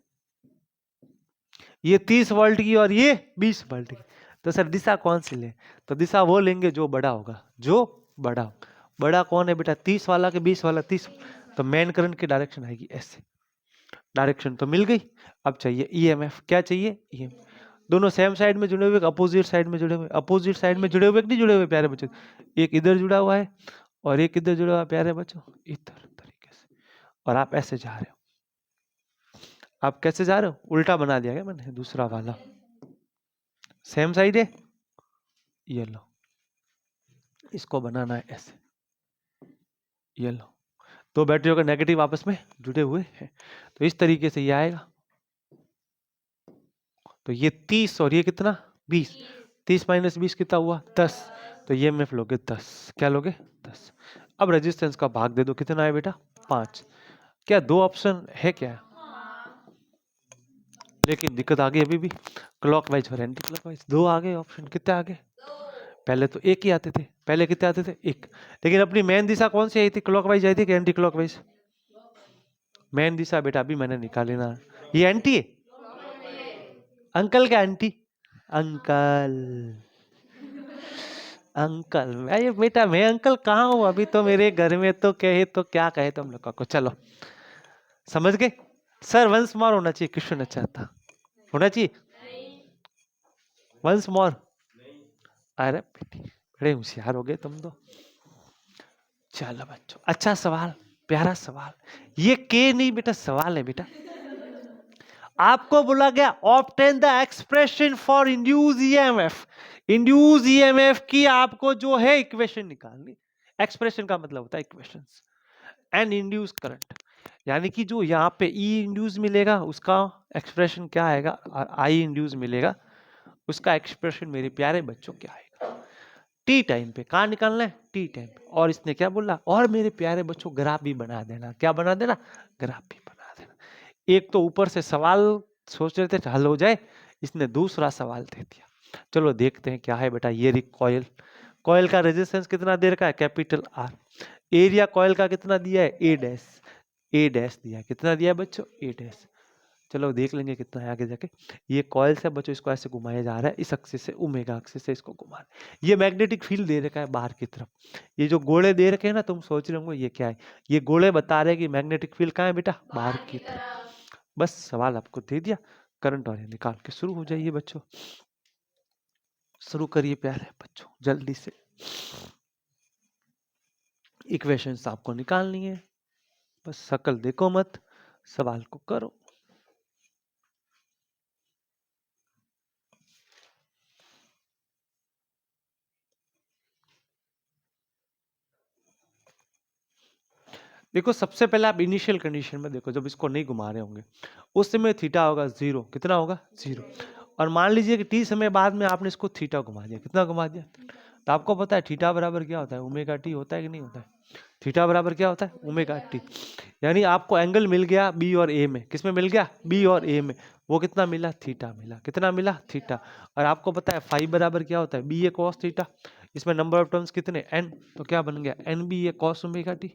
ये 30 वोल्ट की और ये 20 वोल्ट की। तो सर दिशा कौन सी ले, तो दिशा वो लेंगे जो बड़ा होगा, जो बड़ा होगा। बड़ा कौन है बेटा, 30 वाला के 20 वाला, 30। तो मेन करंट की डायरेक्शन आएगी ऐसे, डायरेक्शन तो मिल गई। अब चाहिए ईएमएफ, क्या चाहिए, ईएमएफ। दोनों सेम साइड में जुड़े हुए, अपोजिट साइड में जुड़े हुए, अपोजिट साइड में जुड़े हुए नहीं जुड़े हुए प्यारे बच्चों, एक इधर जुड़ा हुआ है और एक इधर जुड़ा हुआ है प्यारे बच्चों, इधर तरीके से। और आप ऐसे जा रहे हो, आप कैसे जा रहे हो, उल्टा बना दिया क्या मैंने, दूसरा वाला सेम साइड है, ये लो, इसको बनाना है ऐसे, ये लो। दो बैटरियों का नेगेटिव आपस में जुड़े हुए हैं, तो इस तरीके से ये आएगा। तो ये 30 और ये कितना 20, 30 माइनस 20 कितना हुआ 10। तो ये में लोगे 10, क्या लोगे 10। अब रेजिस्टेंस का भाग दे दो, कितना है बेटा 5। क्या दो ऑप्शन है क्या, लेकिन दिक्कत आ गई अभी भी, क्लॉकवाइज और एंटी क्लॉकवाइज दो आ गए ऑप्शन, कितने आ गए, पहले तो एक ही आते थे, पहले कितने आते थे एक। लेकिन अपनी मेन दिशा कौन सी आई थी, क्लॉकवाइज आई थी कि एंटी क्लॉकवाइज, मेन दिशा बेटा अभी मैंने निकाली ना, ये एंटी है, अंकल क्या आंटी, अंकल, अंकल मैं बेटा, मैं अंकल कहाँ हूँ, अभी तो मेरे घर में तो कहे तो क्या कहे तुम लोगों को। चलो समझ गए, सर वंस मोर होना चाहिए, क्वेश्चन अच्छा था, होना चाहिए वंस मोर। अरे बेटी बड़े होशियार हो गए तुम तो। चलो बच्चों, अच्छा सवाल, प्यारा सवाल, ये के नहीं बेटा, सवाल है बेटा। आपको बोला गया obtain the expression for induce EMF, induce EMF की आपको जो है इक्वेशन निकालनी। एक्सप्रेशन का मतलब होता है इक्वेशंस, एंड इंड्यूस करंट, यानी कि जो यहाँ पे ई इंड्यूस मिलेगा उसका एक्सप्रेशन क्या आएगा, और आई इंड्यूस मिलेगा उसका एक्सप्रेशन मेरे प्यारे बच्चों क्या आएगा, टी टाइम पे। कहाँ निकालना है, टी टाइम पे। और इसने क्या बोला, और मेरे प्यारे बच्चों ग्राफ भी बना देना, क्या बना देना, ग्राफ भी बना देना। एक तो ऊपर से सवाल सोच रहे थे हल हो जाए, इसने दूसरा सवाल दे दिया। चलो देखते हैं क्या है बेटा। ये कॉइल, कॉइल का रेजिस्टेंस कितना दे रखा है, कैपिटल आर। एरिया कॉइल का कितना दिया है, ए डैश, ए डैश दिया है, कितना दिया है बच्चों, ए डैश। चलो देख लेंगे कितना है आगे जाके। ये कॉइल से बच्चों इसको ऐसे घुमाया जा रहा है, इस एक्सिस से, ओमेगा एक्सिस से इसको घुमा रहे हैं। ये मैग्नेटिक फील्ड दे रखा है बाहर की तरफ। ये जो गोले दे रखे हैं ना, तुम सोच रहे होंगे ये क्या है, ये गोले बता रहे हैं कि मैग्नेटिक फील्ड कहाँ है बेटा, बाहर की तरफ। बस सवाल आपको दे दिया, करंट और निकाल के शुरू हो जाइए बच्चों, शुरू करिए प्यारे बच्चों जल्दी से। इक्वेशंस आपको निकालनी है, बस शकल देखो मत, सवाल को करो। देखो सबसे पहले आप इनिशियल कंडीशन में देखो, जब इसको नहीं घुमा रहे होंगे उस समय थीटा होगा 0। कितना होगा? 0। और मान लीजिए कि t समय बाद में आपने इसको थीटा घुमा दिया। कितना घुमा दिया? तो आपको पता है थीटा बराबर क्या होता है? ओमेगा टी होता है कि नहीं होता है? थीटा बराबर क्या होता है? Omega T. यानी आपको एंगल मिल गया बी और ए में। किस में मिल गया? बी और ए में। वो कितना मिला? थीटा मिला। कितना मिला? थीटा। और आपको पता है फाई बराबर क्या होता है? B A cos theta. इसमें नंबर ऑफ टर्म्स कितने? n। तो क्या बन गया? N B A cos omega T.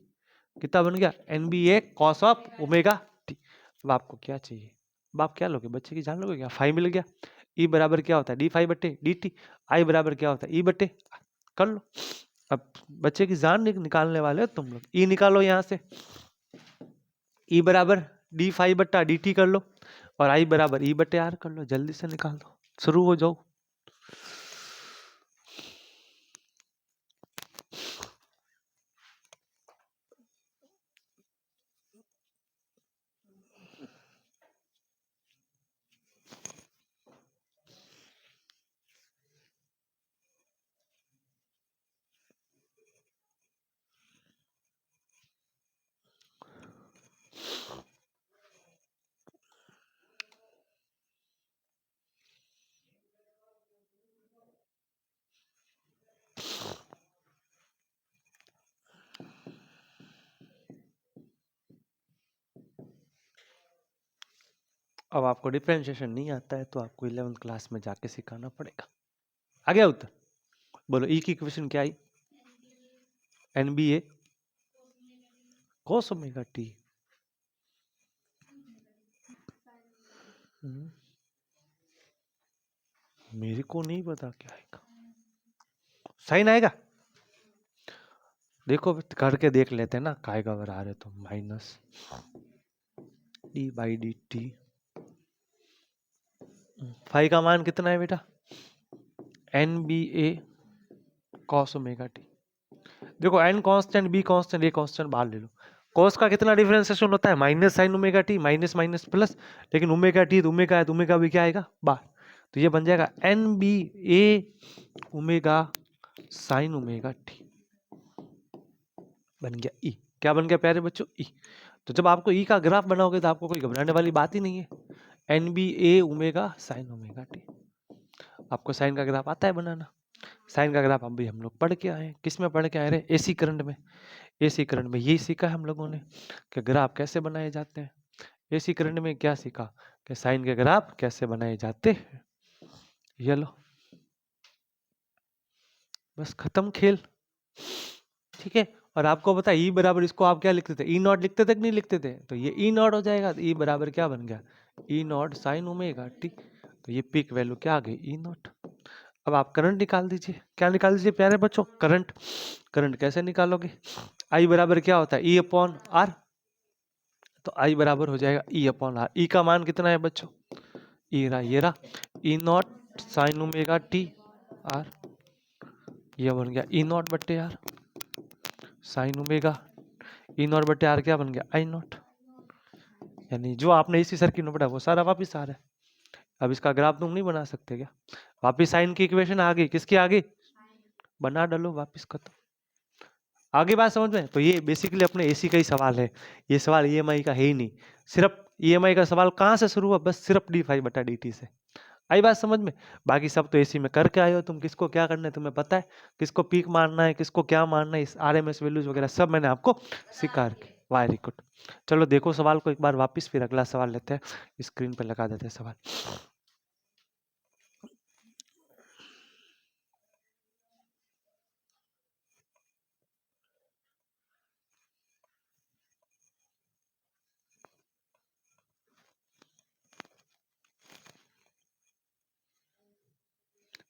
कितना बन गया? N B A cos of omega T. अब आपको क्या चाहिए? अब आप क्या लोगे? बच्चे की जान लोगे क्या? फाई मिल गया। ई बराबर क्या होता है? डी फाई बट्टे डी टी। आई बराबर क्या होता है? ई बट्टे। कर लो। अब बच्चे की जान निकालने वाले हो तुम लोग। ई निकालो यहां से। ई बराबर डी फाई बट्टा डी टी कर लो, और आई बराबर ई बट्टे आर कर लो। जल्दी से निकाल दो, शुरू हो जाओ। अब आपको डिफरेंशिएशन नहीं आता है तो आपको 11th क्लास में जाके सिखाना पड़ेगा। आ गया उत्तर? बोलो ई की इक्वेशन क्या आई? एन बी ए cos ओमेगा टी। मेरे को नहीं पता क्या आएगा। साइन आएगा? देखो करके देख लेते हैं ना, काय का बराबर आ रहे तो minus D by D T. Phi का मान कितना है बेटा? N B A cos omega T. देखो N constant, B constant, A constant बाहर ले लो। कॉस का कितना डिफरेंशिएशन होता है? Minus sine omega T, minus minus plus. लेकिन ओमेगा टी तो ओमेगा है, तो ओमेगा भी क्या आएगा? बाहर। तो ये बन जाएगा एन बी ए ओमेगा साइन ओमेगा टी। बन गया ई। क्या बन गया प्यारे बच्चों? ई। तो जब आपको ई का ग्राफ बनाओगे तो आपको कोई घबराने वाली बात ही नहीं है। एन बी ए ओमेगा साइन ओमेगा टी। आपको साइन का ग्राफ आता है बनाना? साइन का ग्राफ अभी हम लोग पढ़ के आए हैं। किस में पढ़ के आए रहे? एसी करंट में। एसी करंट में यही सीखा है हम लोगों ने कि ग्राफ कैसे बनाए जाते हैं। एसी करंट में क्या सीखा? कि साइन के ग्राफ कैसे बनाए जाते हैं। ये लो, बस खत्म खेल। ठीक है। और आपको पता है ई बराबर, इसको आप क्या लिखते थे? ई नॉट लिखते थे कि नहीं लिखते थे? तो ये ई नॉट हो जाएगा। तो ई बराबर क्या बन गया? E naught sine omega T. तो ये पीक वैल्यू क्या आ गई? ई नॉट। अब आप करंट निकाल दीजिए। क्या निकाल दीजिए प्यारे बच्चों? करंट। करंट कैसे निकालोगे? आई बराबर क्या होता है? E upon R. तो आई बराबर हो जाएगा ई अपॉन आर। ई का मान कितना है बच्चों? ई रहा, ये रहा, E naught sine omega T R. ये बन गया ई नॉट बट्टे R sine omega. E naught बट्टे आर क्या बन गया? I naught. यानी जो आपने इसी सर्किट में पढ़ा वो सारा वापिस आ रहा है। अब इसका ग्राफ तुम नहीं बना सकते क्या? वापिस साइन की इक्वेशन आ गई। किसकी आ गई? बना डालो वापिस, खत्म। आगे बात समझ में? तो ये बेसिकली अपने एसी का ही सवाल है। ये सवाल ईएमआई का है ही नहीं। सिर्फ ईएमआई का सवाल कहाँ से शुरू हुआ? बस सिर्फ डी फाई बटा डी टी से। आई बात समझ में? बाकी सब तो एसी में करके आए हो तुम। किसको क्या करना है तुम्हें पता है। किसको पीक मारना है, किसको क्या मारना है, इस आरएमएस वैल्यूज वगैरह सब मैंने आपको सिखा रखे। Very good. चलो देखो सवाल को एक बार वापस, फिर अगला सवाल लेते हैं। स्क्रीन पे लगा देते हैं सवाल।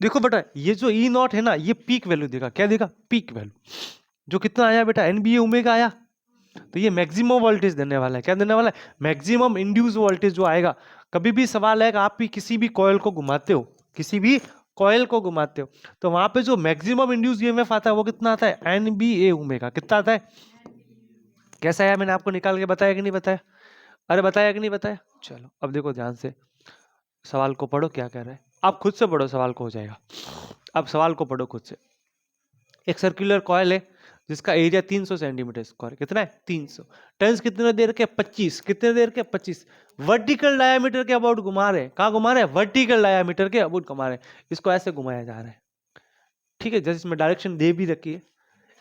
देखो बेटा, ये जो ई नॉट है ना, ये पीक वैल्यू देगा। क्या देगा? Peak value. जो कितना आया बेटा? एनबीए ओमेगा आया। तो ये मैक्सिमम वोल्टेज देने वाला है। क्या देने वाला है? मैक्सिमम इंड्यूस वोल्टेज जो आएगा। कभी भी सवाल है कि आप भी किसी भी कॉइल को घुमाते हो, किसी भी कॉइल को घुमाते हो, तो वहां पे जो मैक्सिमम इंड्यूस ईएमएफ आता है वो कितना आता है? NBA omega. कितना आता है? कैसा आया मैंने आपको निकाल के बताया कि नहीं बताया? अरे बताया कि नहीं बताया? चलो अब देखो ध्यान से, सवाल को पढ़ो क्या कह रहा है। आप खुद से पढ़ो, सवाल को हो जाएगा। अब सवाल को पढ़ो खुद से। एक सर्कुलर कॉइल है जिसका एरिया 300 सेंटीमीटर स्क्वायर। कितना है? 300। टर्न्स कितने देर के? 25। कितने देर के? 25। वर्टिकल डायमीटर के अबाउट घुमा रहे हैं। कहाँ घुमा रहे हैं? वर्टिकल डायमीटर के अबाउट घुमा रहे हैं। इसको ऐसे घुमाया जा रहा है, ठीक है, जैसे इसमें डायरेक्शन दे भी रखी है।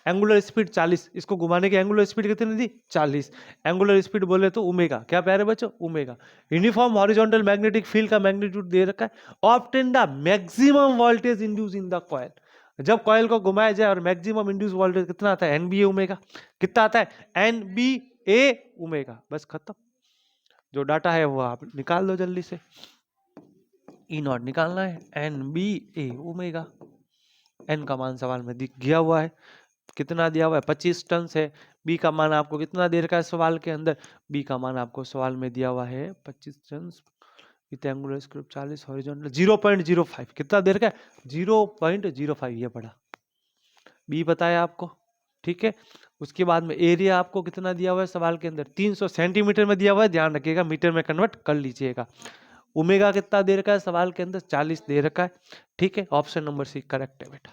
एंगुलर स्पीड 40, इसको घुमाने की एंगुलर स्पीड कितनी दी? 40। एंगुलर स्पीड बोले तो ओमेगा। क्या प्यारे बच्चों? Omega. Uniform horizontal magnetic field का मैग्नीट्यूड दे रखा है। Obtain the maximum voltage induce in the coil. जब कॉइल को घुमाया जाए और मैक्सिमम इंड्यूस वोल्टेज कितना आता है? NBA omega. कितना आता है? NBA omega. बस खत्म। जो डाटा है वो आप निकाल दो जल्दी से। ई नॉट निकालना है, एनबीए ओमेगा। एन का मान सवाल में दिख गया हुआ है, कितना दिया हुआ है? 25 टन है। बी का मान आपको कितना दे रखा है सवाल के अंदर? बी का मान आपको सवाल में दिया हुआ है 25 turn with angular square 40 horizontal 0.05। कितना दे रखा है? 0.05। ये पड़ा, बी बताया आपको, ठीक है। उसके बाद में एरिया आपको कितना दिया हुआ है सवाल के अंदर? 300 सेंटीमीटर में दिया हुआ है, ध्यान रखिएगा, मीटर में कन्वर्ट कर लीजिएगा। ओमेगा कितना दे रखा है सवाल के अंदर? 40 दे रखा है, ठीक है। ऑप्शन नंबर सी करेक्ट है बेटा।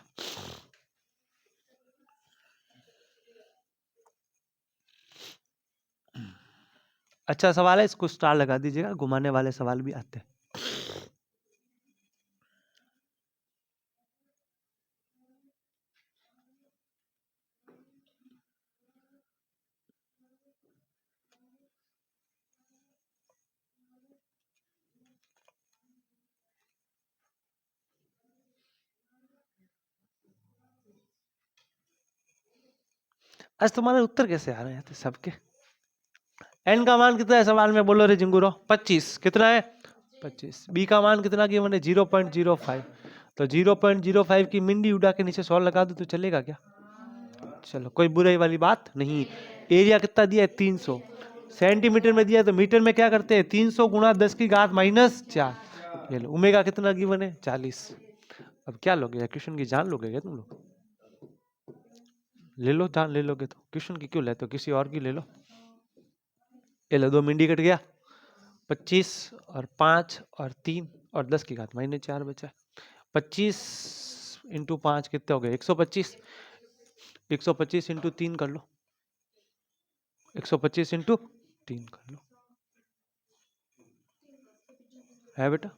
अच्छा सवाल है, इसको स्टार लगा दीजिएगा, घुमाने वाले सवाल भी आते हैं। आज तुम्हारे उत्तर कैसे आ रहे हैं सबके? एन का मान कितना है सवाल में? बोलो रे जिंगूरो। 25। कितना है? 25। बी का मान कितना की मैंने? 0.05। तो 0.05 की मिंडी उड़ा के नीचे 100 लगा दो तो चलेगा क्या? चलो, कोई बुराई वाली बात नहीं। एरिया कितना दिया है? 300 सेंटीमीटर में दिया है, तो मीटर में क्या करते हैं? 300 गुणा 10 की घात -4। ये लो, ओमेगा कितना गिवन है? 40। अब क्या लोगे? क्वेश्चन की जान लोगे क्या तुम लोग? ले लो जान, ले लोगे तो क्वेश्चन की क्यों लेते हो? किसी और की ले लो। ये लो, 2 मिंडी कट गया। 25 और 5 और 3 और 10 की घात -4 बचा। 25 इंटू 5 कितने हो गए? 125। 125 इंटू 3 कर लो। 125 इंटू 3 कर लो, है बेटा?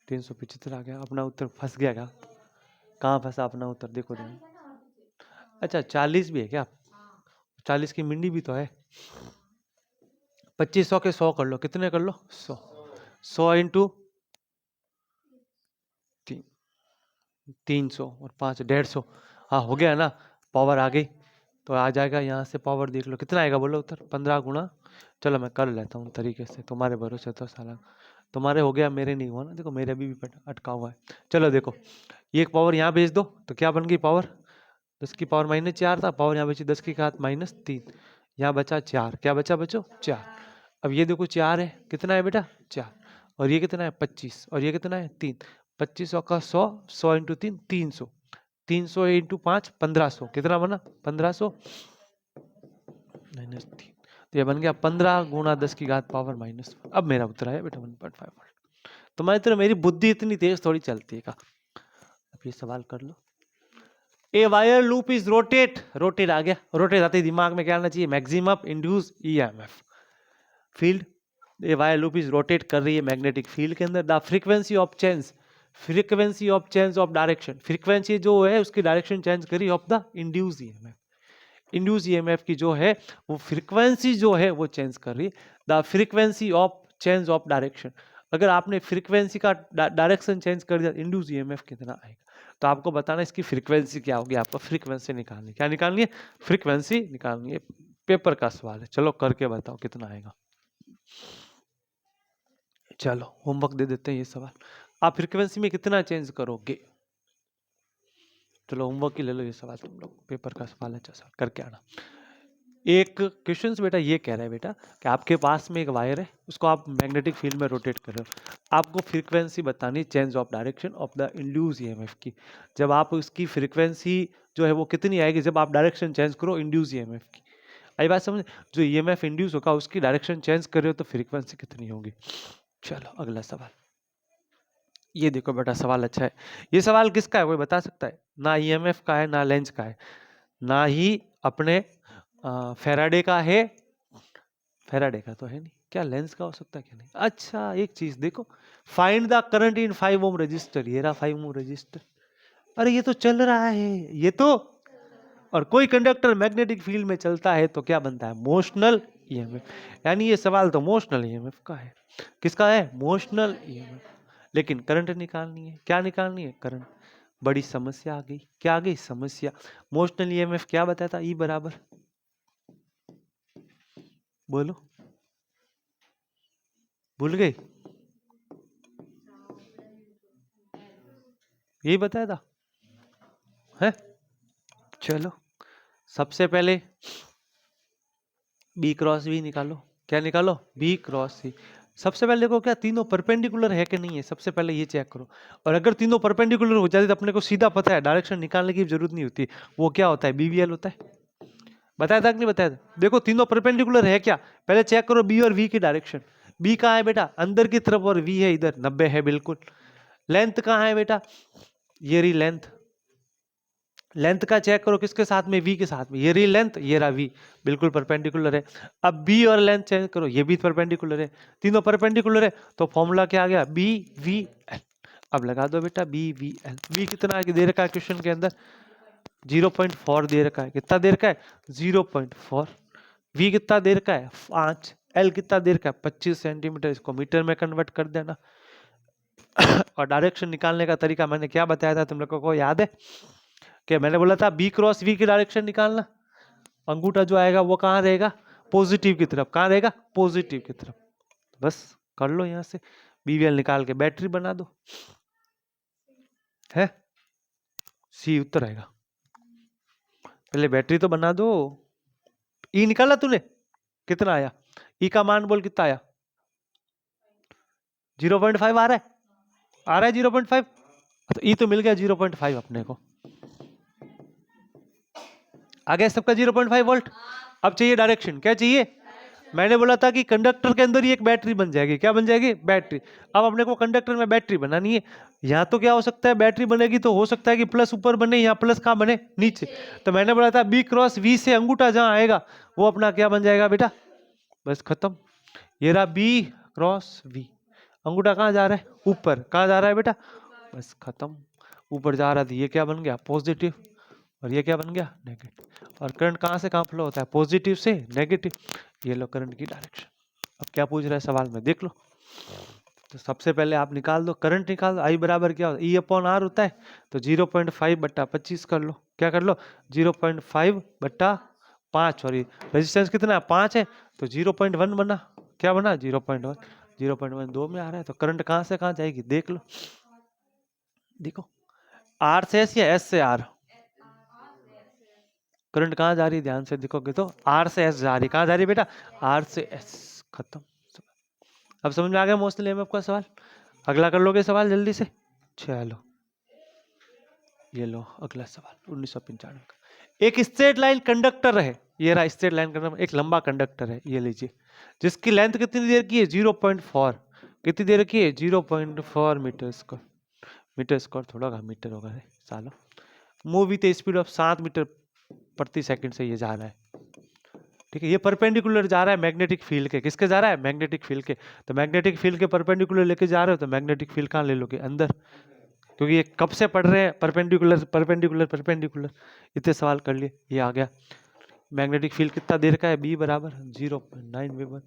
375 आ गया। अपना उत्तर फंस गया क्या? कहाँ फंसा अपना उत्तर? देखो देखो। अच्छा 40 भी है क्या? 40 की मिंडी भी तो है। 2500 के 100 कर लो। कितने कर लो? 100। 100 इंटू 300 और 5 150। हाँ हो गया ना, पावर आ गई। तो आ जाएगा यहाँ से, पावर देख लो कितना आएगा, बोलो उत्तर। 15 गुणा, चलो मैं कर लेता हूँ तरीके से, तुम्हारे भरोसे तो साला। तुम्हारे हो गया, मेरे नहीं हुआ ना। देखो मेरे भी अटका हुआ है। चलो देखो, ये एक पावर यहाँ भेज दो तो क्या बन गई पावर? 10 की पावर -4 था, पावर यहाँ बची 10 की घात -3। यहाँ बचा 4। क्या बचा बच्चों? 4। अब ये देखो 4 है, कितना है बेटा? 4। और ये कितना है? 25। और ये कितना है? 3। 2500 का 100, 100 इंटू 3 300। 300 इंटू 5 1500। कितना बना? 1500 -3। तो ये बन गया 15 गुणा 10 की घात पावर -। अब मेरा उत्तर है बेटा 1.5 वोल्ट। तुम्हारी तरह मेरी बुद्धि इतनी तेज थोड़ी चलती है का। अब ये सवाल कर लो। A wire loop is rotate. Rotate आ गया। रोटेट आते ही दिमाग में क्या आना चाहिए? Maximum induce EMF field. A wire loop is rotate कर रही है मैग्नेटिक फील्ड के अंदर। The frequency of change, frequency of change of direction, frequency जो है उसकी डायरेक्शन चेंज करी of the induce EMF. Induce EMF की जो है वो फ्रीक्वेंसी जो है वो चेंज कर रही है। The frequency of change of direction, अगर आपने फ्रीक्वेंसी का डायरेक्शन चेंज कर दिया, इंड्यूस ईएमएफ कितना आएगा? तो आपको बताना इसकी फ्रीक्वेंसी क्या होगी। आपको फ्रीक्वेंसी निकालनी, क्या निकालनी है? फ्रीक्वेंसी निकालनी है। पेपर का सवाल है, चलो करके बताओ कितना आएगा। चलो होमवर्क दे देते हैं ये सवाल। आप फ्रीक्वेंसी में कितना चेंज करोगे? चलो होमवर्क ही ले लो ये सवाल तुम लोग, पेपर का सवाल है, अच्छा करके आना। एक क्वेश्चन बेटा ये कह रहा है बेटा कि आपके पास में एक वायर है, उसको आप मैग्नेटिक फील्ड में रोटेट कर रहे हो। आपको फ्रीक्वेंसी बतानी change of direction of the induce EMF की। जब आप उसकी फ्रीक्वेंसी जो है वो कितनी आएगी जब आप डायरेक्शन चेंज करो इंड्यूस ईएमएफ की। आई बात समझ? जो ईएमएफ इंड्यूस होगा उसकी डायरेक्शन चेंज कर रहे हो तो फ्रीक्वेंसी कितनी होगी। चलो अगला सवाल। ये देखो बेटा सवाल अच्छा है। ये सवाल किसका है कोई बता सकता है? ना ईएमएफ का है ना लेंस का है। ना ही अपने फेराडे का है, फेराडे का तो है नहीं, क्या लेंस का हो सकता है क्या नहीं। अच्छा एक चीज देखो, find the current in 5 ohm resistor, ये रहा 5 ओम रजिस्टर। अरे ये तो चल रहा है ये तो, और कोई कंडक्टर मैग्नेटिक फील्ड में चलता है तो क्या बनता है, मोशनल ईएमएफ। यानी ये सवाल तो मोशनल ईएमएफ का है। किसका है, मोशनल ईएमएफ। लेकिन करंट निकालनी है, क्या निकालनी है, करंट। बड़ी समस्या आ गई, क्या आ गई समस्या। मोशनल ईएमएफ क्या बताया था, ई बराबर, बोलो, भूल गए, यही बताया था है। चलो सबसे पहले बी क्रॉस बी निकालो, क्या निकालो, बी क्रॉस सी। सबसे पहले देखो क्या तीनों परपेंडिकुलर है कि नहीं है, सबसे पहले ये चेक करो। और अगर तीनों परपेंडिकुलर हो जाते तो अपने को सीधा पता है, डायरेक्शन निकालने की जरूरत नहीं होती। वो क्या होता है, बीवीएल होता है। बताया था कि नहीं बताया था, देखो तीनों परपेंडिकुलर है क्या, पहले चेक करो बी और वी की डायरेक्शन। बी कहाँ है बेटा, अंदर की तरफ, और वी है इधर 90 है बिल्कुल। लेंथ कहाँ है बेटा, ये रही लेंथ। लेंथ का चेक करो किसके साथ में, वी के साथ में, ये रही लेंथ, ये रहा वी, बिल्कुल परपेंडिकुलर है। अब बी और लेंथ चेक करो, ये भी परपेंडिकुलर है, तीनों परपेंडिकुलर है। तो फॉर्मूला क्या आ गया, बी वी एल। अब लगा दो बेटा बी वी एल। बी कितना दे रखा है क्वेश्चन के अंदर, 0.4 दे रखा है, कितना दे रखा है 0.4। वी कितना दे रखा है 5, एल कितना दे रखा है 25 सेंटीमीटर, इसको मीटर में कन्वर्ट कर देना। और डायरेक्शन निकालने का तरीका मैंने क्या बताया था तुम लोगों को याद है, कि मैंने बोला था बी क्रॉस वी की डायरेक्शन निकालना। अंगूठा जो आएगा वो कहाँ रहेगा, पॉजिटिव की तरफ, कहाँ रहेगा, पॉजिटिव की तरफ। बस कर लो यहां से, बीवीएल निकाल के बैटरी बना दो, है सी उत्तर आएगा। पहले बैटरी तो बना दो। ई निकाला तूने, कितना आया, ई का मान बोल कितना आया, 0.5 आ रहा है, आ रहा है 0.5। तो ई तो मिल गया 0.5 अपने को, आ गया सबका 0.5 वोल्ट। अब चाहिए डायरेक्शन, क्या चाहिए, मैंने बोला था कि कंडक्टर के अंदर ही एक बैटरी बन जाएगी, क्या बन जाएगी, बैटरी। अब अपने को कंडक्टर में बैटरी बनानी है। यहाँ तो क्या हो सकता है, बैटरी बनेगी तो हो सकता है कि प्लस ऊपर बने, यहाँ प्लस कहाँ बने, नीचे। तो मैंने बोला था बी क्रॉस वी से अंगूठा जहां आएगा वो अपना क्या बन जाएगा बेटा, बस खत्म। ये रहा बी क्रॉस वी, अंगूठा कहाँ जा रहा है, ऊपर, कहाँ जा रहा है बेटा, बस खत्म। ऊपर जा रहा था, ये क्या बन गया पॉजिटिव, और ये क्या बन गया नेगेटिव। और करंट कहाँ से कहाँ फ्लो होता है, पॉजिटिव से नेगेटिव। ये लो करंट की डायरेक्शन। अब क्या पूछ रहा है सवाल में देख लो। तो सबसे पहले आप निकाल दो, करंट निकाल दो, आई बराबर क्या होता है, ई अपॉन आर होता है। तो 0.5 बट्टा 25 कर लो, क्या कर लो 0.5 बट्टा 5, और ये रेजिस्टेंस कितना है 5 है, तो 0.1 बना, क्या बना 0.1, 0.1 दो में आ रहा है। तो करंट कहाँ से कहाँ जाएगी देख लो, देखो आर से एस या एस से आर, करंट कहाँ जा रही है ध्यान से देखोगे तो आर से एस जा रही है, कहाँ जा रही है बेटा, आर से एस, खत्म। अब समझ में आ गया मोस्टली एमएफ का सवाल। अगला कर लोगे सवाल जल्दी से, चलो ये लो अगला सवाल 1995 का। एक स्ट्रेट लाइन कंडक्टर है, ये रहा स्ट्रेट लाइन कंडक्टर, एक लंबा कंडक्टर है ये लीजिए, जिसकी लेंथ कितनी देर की है 0.4, कितनी देर की है 0.4 मीटर स्क्वायर, मीटर स्क्वायर थोड़ा का मीटर होगा रे सालो। Move with speed of 7 metre प्रति सेकंड से ये जा रहा है, ठीक है। ये परपेंडिकुलर जा रहा है मैग्नेटिक फील्ड के, किसके जा रहा है, मैग्नेटिक फील्ड के। तो मैग्नेटिक फील्ड के परपेंडिकुलर लेके जा रहे हो तो मैग्नेटिक फील्ड कहाँ ले लोगे, अंदर, क्योंकि ये कब से पढ़ रहे हैं परपेंडिकुलर परपेंडिकुलर परपेंडिकुलर। इतने सवाल कर लिए, ये आ गया। मैग्नेटिक फील्ड कितना देर का है, बी बराबर 0.9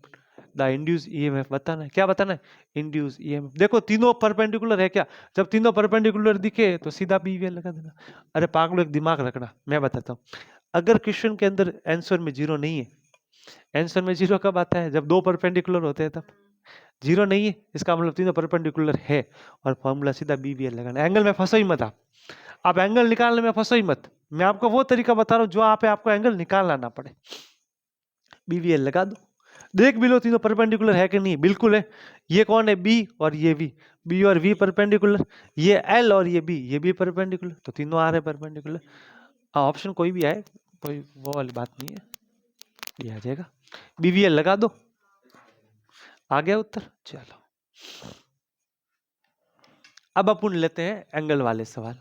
द इंड्यूस ईएमएफ बताना है, क्या बताना है, इंड्यूस ईएमएफ। देखो तीनों परपेंडिकुलर है क्या, जब तीनों परपेंडिकुलर दिखे तो सीधा बीवीएल लगा देना। अरे पागलो एक दिमाग रखना, मैं बताता हूँ। अगर क्वेश्चन के अंदर आंसर में जीरो नहीं है, आंसर में जीरो कब आता है, जब दो परपेंडिकुलर होते हैं तब। जीरो नहीं है इसका मतलब तीनों परपेंडिकुलर है, और फॉर्मूला सीधा बीवीएल लगाना। एंगल में फंसो ही मत आप एंगल निकालने में फंसो ही मत। मैं आपको वो तरीका बता रहा हूँ जो आपको एंगल निकालना ना पड़े। बीवीएल लगा दो, देख भी लो तीनों परपेंडिकुलर है कि नहीं, बिल्कुल है। ये कौन है, बी और ये वी, बी और वी परपेंडिकुलर। ये एल और ये भी परपेंडिकुलर, तो तीनों आ रहे परपेंडिकुलर। ऑप्शन कोई भी आए, कोई वो वाली बात नहीं है, ये आ जाएगा। बीवीएल लगा दो, आ गया उत्तर। चलो अब अपन लेते हैं एंगल वाले सवाल।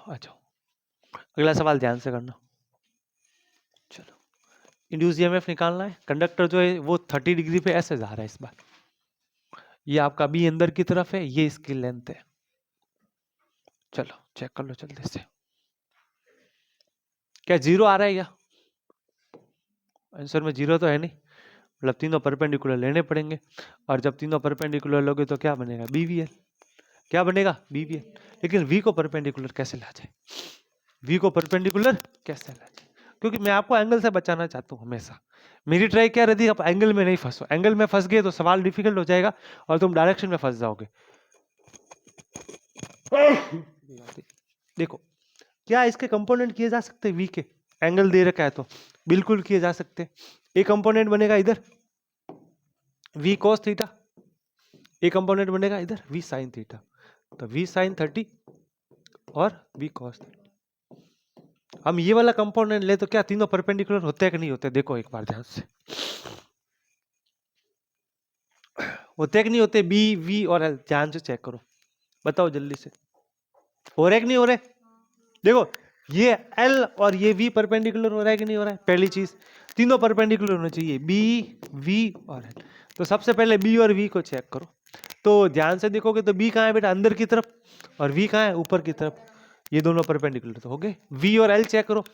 आ जाओ अगला सवाल ध्यान से करना। चलो इंड्यूस ईएमएफ निकालना है। कंडक्टर जो है वो 30 डिग्री पे ऐसे जा रहा है इस बार। ये आपका बी अंदर की तरफ है, ये इसकी लेंथ है। चलो चेक कर लो जल्दी से। क्या जीरो आ रहा है क्या? आंसर में जीरो तो है नहीं, मतलब तीनों परपेंडिकुलर लेने पड़ेंगे। और जब तीनों परपेंडिकुलर लोगे तो क्या बनेगा? बीवीएल। क्या बनेगा? बीवीएल। लेकिन वी को परपेंडिकुलर कैसे ला जाए? वी को परपेंडिकुलर कैसे ला जाए? क्योंकि मैं आपको एंगल से बचाना चाहता हूँ हमेशा। मेरी ट्राई क्या रहती है, आप एंगल में नहीं फंसो। एंगल में फंस गए तो सवाल डिफिकल्ट हो जाएगा और तुम डायरेक्शन में फंस जाओगे। देखो क्या इसके कंपोनेंट किए जा सकते हैं वी के? एंगल दे रखा है तो बिल्कुल किए जा सकते हैं। एक कंपोनेंट बनेगा इधर वी cos थीटा, एक कंपोनेंट बनेगा इधर वी sin थीटा। तो वी sin 30 और वी cos 30। हम ये वाला कंपोनेंट ले तो क्या तीनों परपेंडिकुलर होते हैं कि नहीं होते? देखो एक बार ध्यान से, होते कि नहीं होते? बी वी और एल ध्यान से चेक करो, बताओ जल्दी से, हो रहे कि नहीं हो रहे? देखो ये एल और ये वी परपेंडिकुलर हो रहा है कि नहीं हो रहा है? पहली चीज तीनों परपेंडिकुलर होने चाहिए, बी वी और एल। तो सबसे पहले बी और वी को चेक करो। तो ध्यान से देखोगे तो बी कहाँ है बेटा? अंदर की तरफ। और वी कहाँ है? ऊपर की तरफ। ये दोनों परपेंडिकुलर तो हो गए। वी और एल चेक करो,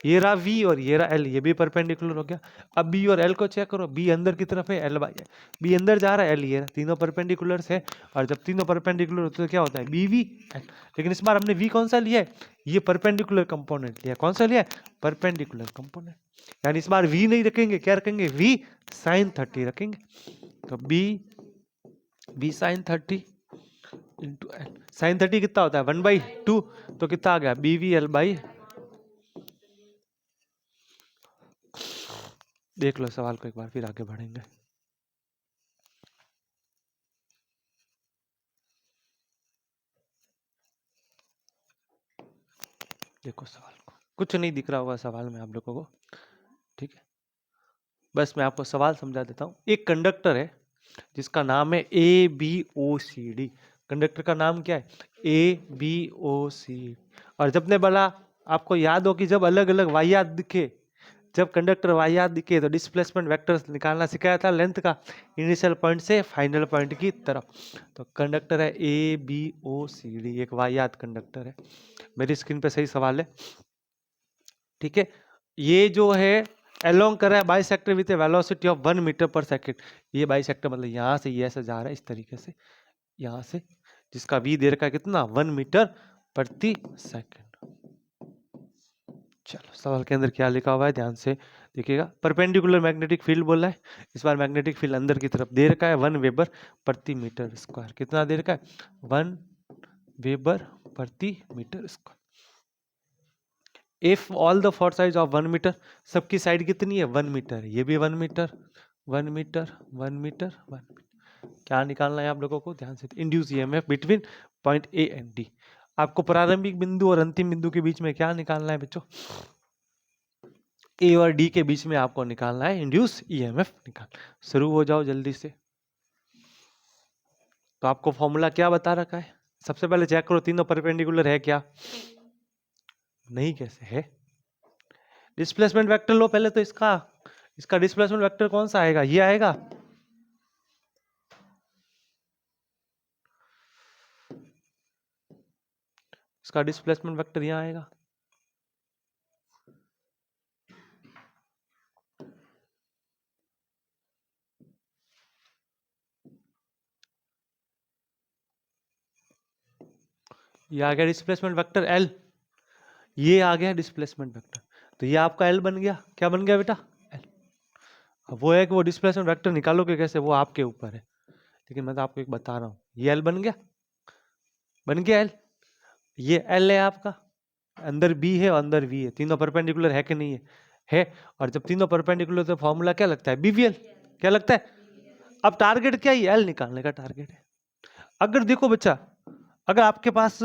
ये रहा वी और ये रहा एल, ये भी परपेंडिकुलर हो गया। अब बी और एल को चेक करो, बी अंदर की तरफ है, एल बी अंदर जा रहा है, एल ये रहा, तीनों परपेंडिकुलर है। और जब तीनों परपेंडिकुलर होते तो क्या होता है? B V L. लेकिन इस बार हमने वी कौन सा लिया है? ये परपेंडिकुलर कंपोनेंट लिया। कौन सा लिया है? Perpendicular component. यानी इस बार वी नहीं रखेंगे, क्या रखेंगे? वी साइन 30 रखेंगे। तो B sine 30 into L. Sine 30 कितना होता है? 1/2। तो कितना आ गया? B V L by. देख लो सवाल को एक बार, फिर आगे बढ़ेंगे। देखो सवाल को, कुछ नहीं दिख रहा होगा सवाल में आप लोगों को, ठीक है? बस मैं आपको सवाल समझा देता हूँ। एक कंडक्टर है जिसका नाम है A B O C D. Conductor का नाम क्या है? A B O C. और जब ने बोला, आपको याद हो कि जब अलग अलग वाहियात दिखे, जब कंडक्टर वाहियात दिखे तो डिस्प्लेसमेंट वेक्टर निकालना सिखाया था लेंथ का, इनिशियल पॉइंट से फाइनल पॉइंट की तरफ। तो कंडक्टर है A B O C D, एक वाहियात कंडक्टर है। मेरी स्क्रीन पे सही सवाल है, ठीक है? ये जो है अलोंग कर रहा है bisector with velocity of 1 metre per second. ये बाइसेक्टर मतलब यहाँ से ये ऐसे जा रहा है इस तरीके से, यहाँ से, जिसका वी दे रखा है कितना? 1 मीटर प्रति सेकंड। चलो सवाल के अंदर क्या लिखा हुआ है ध्यान से देखिएगा। परपेंडिकुलर मैग्नेटिक फील्ड बोला है, इस बार मैग्नेटिक फील्ड अंदर की तरफ दे रखा है 1 वेबर प्रति मीटर स्क्वायर। कितना दे रखा है? 1 वेबर प्रति metre square. If all the four side of 1 metre, सबकी साइड कितनी है? 1 मीटर। ये भी 1 मीटर, 1 मीटर, 1 मीटर, 1 मीटर। क्या निकालना है आप लोगों को? ध्यान से, induce EMF between point A and D. आपको प्रारंभिक बिंदु और अंतिम बिंदु के बीच में क्या निकालना है बच्चों? ए और डी के बीच में आपको निकालना है इंड्यूस ईएमएफ निकाल। शुरू हो जाओ जल्दी से। तो आपको फॉर्मूला क्या बता रखा है? सबसे पहले चेक करो तीनों परपेंडिकुलर है क्या? नहीं, कैसे है? डिस्प्लेसमेंट वेक्टर लो पहले तो इसका डिस्प्लेसमेंट वेक्टर कौन सा आएगा? ये आएगा। इसका डिस्प्लेसमेंट वेक्टर यहाँ आएगा। ये आ गया डिस्प्लेसमेंट वेक्टर एल, ये आ गया डिस्प्लेसमेंट वेक्टर। तो ये आपका एल बन गया। क्या बन गया बेटा? एल। अब वो है कि वो डिस्प्लेसमेंट वेक्टर निकालोगे कैसे, वो आपके ऊपर है, लेकिन मैं तो आपको एक बता रहा हूँ। ये एल बन गया, बन गया एल। ये एल है आपका, अंदर बी है और अंदर वी है, तीनों परपेंडिकुलर है कि नहीं है? है। और जब तीनों परपेंडिकुलर तो फॉर्मूला क्या लगता है? बीवीएल। क्या लगता है? अब टारगेट क्या है? एल निकालने का टारगेट है। अगर देखो बच्चा, अगर आपके पास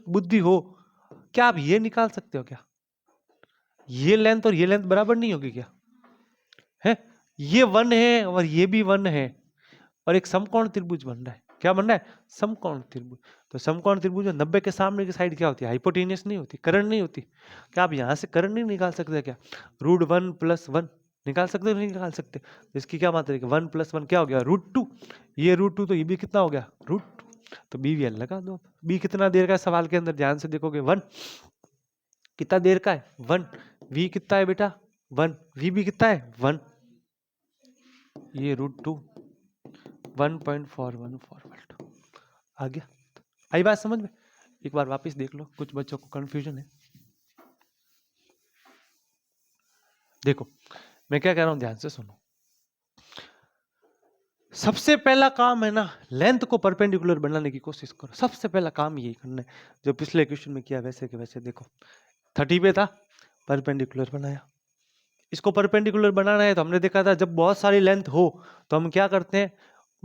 बुद्धि हो, क्या आप ये निकाल सकते हो क्या? ये लेंथ और ये लेंथ बराबर नहीं होगी क्या? है, ये 1 है और ये भी 1 है और एक समकोण त्रिभुज बन रहा है। क्या बनना है? समकोण त्रिभुज। तो समकोण त्रिभुज 90 के सामने की साइड क्या होती है? हाइपोटेन्यूस नहीं होती, कर्ण नहीं होती। क्या आप यहाँ से कर्ण नहीं निकाल सकते क्या? √1 + 1 निकाल सकते हो? नहीं निकाल सकते। तो इसकी क्या मात्रा है? 1 + 1 क्या हो गया? √2। ये √2 तो ये भी कितना हो गया? √2। तो BVL लगा दो। बी कितना देर का है सवाल के अंदर? ध्यान से देखोगे 1 कितना देर का है? 1। V कितना है बेटा? 1। V भी कितना है? 1। ये √2 1.414 वोल्ट आ गया। आई बात समझ में? एक बार वापस देख लो, कुछ बच्चों को कंफ्यूजन है। देखो मैं क्या कह रहा हूं, ध्यान से सुनो। सबसे पहला काम है ना, लेंथ को परपेंडिकुलर बनाने की कोशिश करो। सबसे पहला काम यही करना है जो पिछले क्वेश्चन में किया वैसे के वैसे। देखो 30 पे था, परपेंडिकुलर बनाया। इसको परपेंडिकुलर बनाना है तो हमने देखा था जब बहुत सारी लेंथ हो तो हम क्या करते हैं,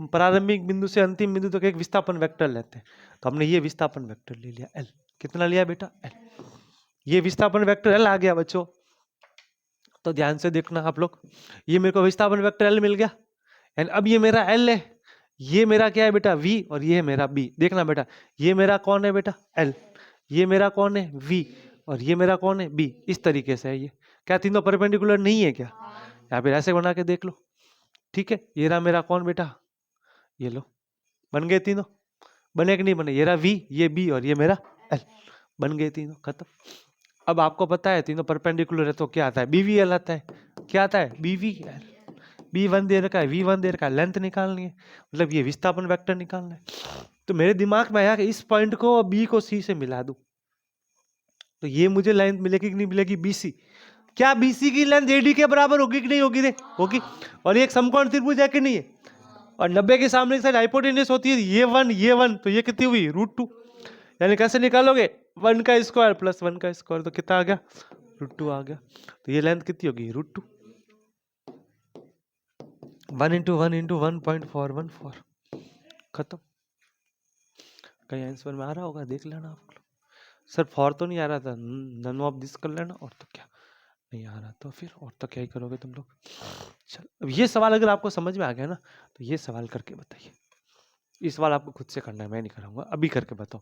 प्रारंभिक बिंदु से अंतिम बिंदु तक एक विस्थापन वेक्टर लेते हैं। तो हमने ये विस्थापन वेक्टर ले लिया L। कितना लिया बेटा? L। ये विस्थापन वेक्टर L आ गया बच्चों। तो ध्यान से देखना आप लोग, ये मेरे को विस्थापन वेक्टर L मिल गया। एंड अब ये मेरा L है, ये मेरा क्या है बेटा? V, और ये है मेरा B। देखना बेटा, ये मेरा कौन है बेटा? L। ये मेरा कौन है? V। और ये मेरा कौन है? B। इस तरीके से है ये। क्या तीनों परपेंडिकुलर नहीं है क्या? यहाँ पे ऐसे बना के देख लो। ठीक है, ये रहा मेरा कौन बेटा? ये लो, बन गए तीनों। बने कि नहीं बने? ये रहा V, ये B और ये मेरा L। बन गए तीनों, खत्म। अब आपको पता है तीनों परपेंडिकुलर है तो क्या आता है? BVL आता है। क्या आता है? BVL। B1 दे रखा है, V1 दे रखा है, लेंथ निकालनी है, मतलब ये विस्थापन वेक्टर निकालना है। तो मेरे दिमाग में आया कि इस पॉइंट को B को C से मिला दूं तो ये मुझे लेंथ मिलेगी कि नहीं मिलेगी? BC। क्या BC की लेंथ AD के बराबर होगी कि नहीं होगी? रे होगी। और ये एक समकोण त्रिभुज है कि नहीं है? और 90 के सामने की साइड हाइपोटेन्यूस होती है। ये 1 तो ये कितनी हुई? √2। यानी कैसे निकालोगे? 1 का स्क्वायर + 1 का स्क्वायर, तो कितना आ गया? √2 आ गया। तो ये लेंथ कितनी होगी? √2। 1 × 1 × 1.414 खत्म। कहीं आंसर में आ रहा होगा, देख लेना आप लोग। सर फॉर तो नहीं आ रहा था, नन ऑफ दिस कर लेना। और तो क्या नहीं आ रहा तो फिर और तो क्या ही करोगे तुम लोग। चल अब ये सवाल अगर आपको समझ में आ गया ना तो ये सवाल करके बताइए। इस सवाल आपको खुद से करना है, मैं नहीं कराऊंगा, अभी करके बताओ।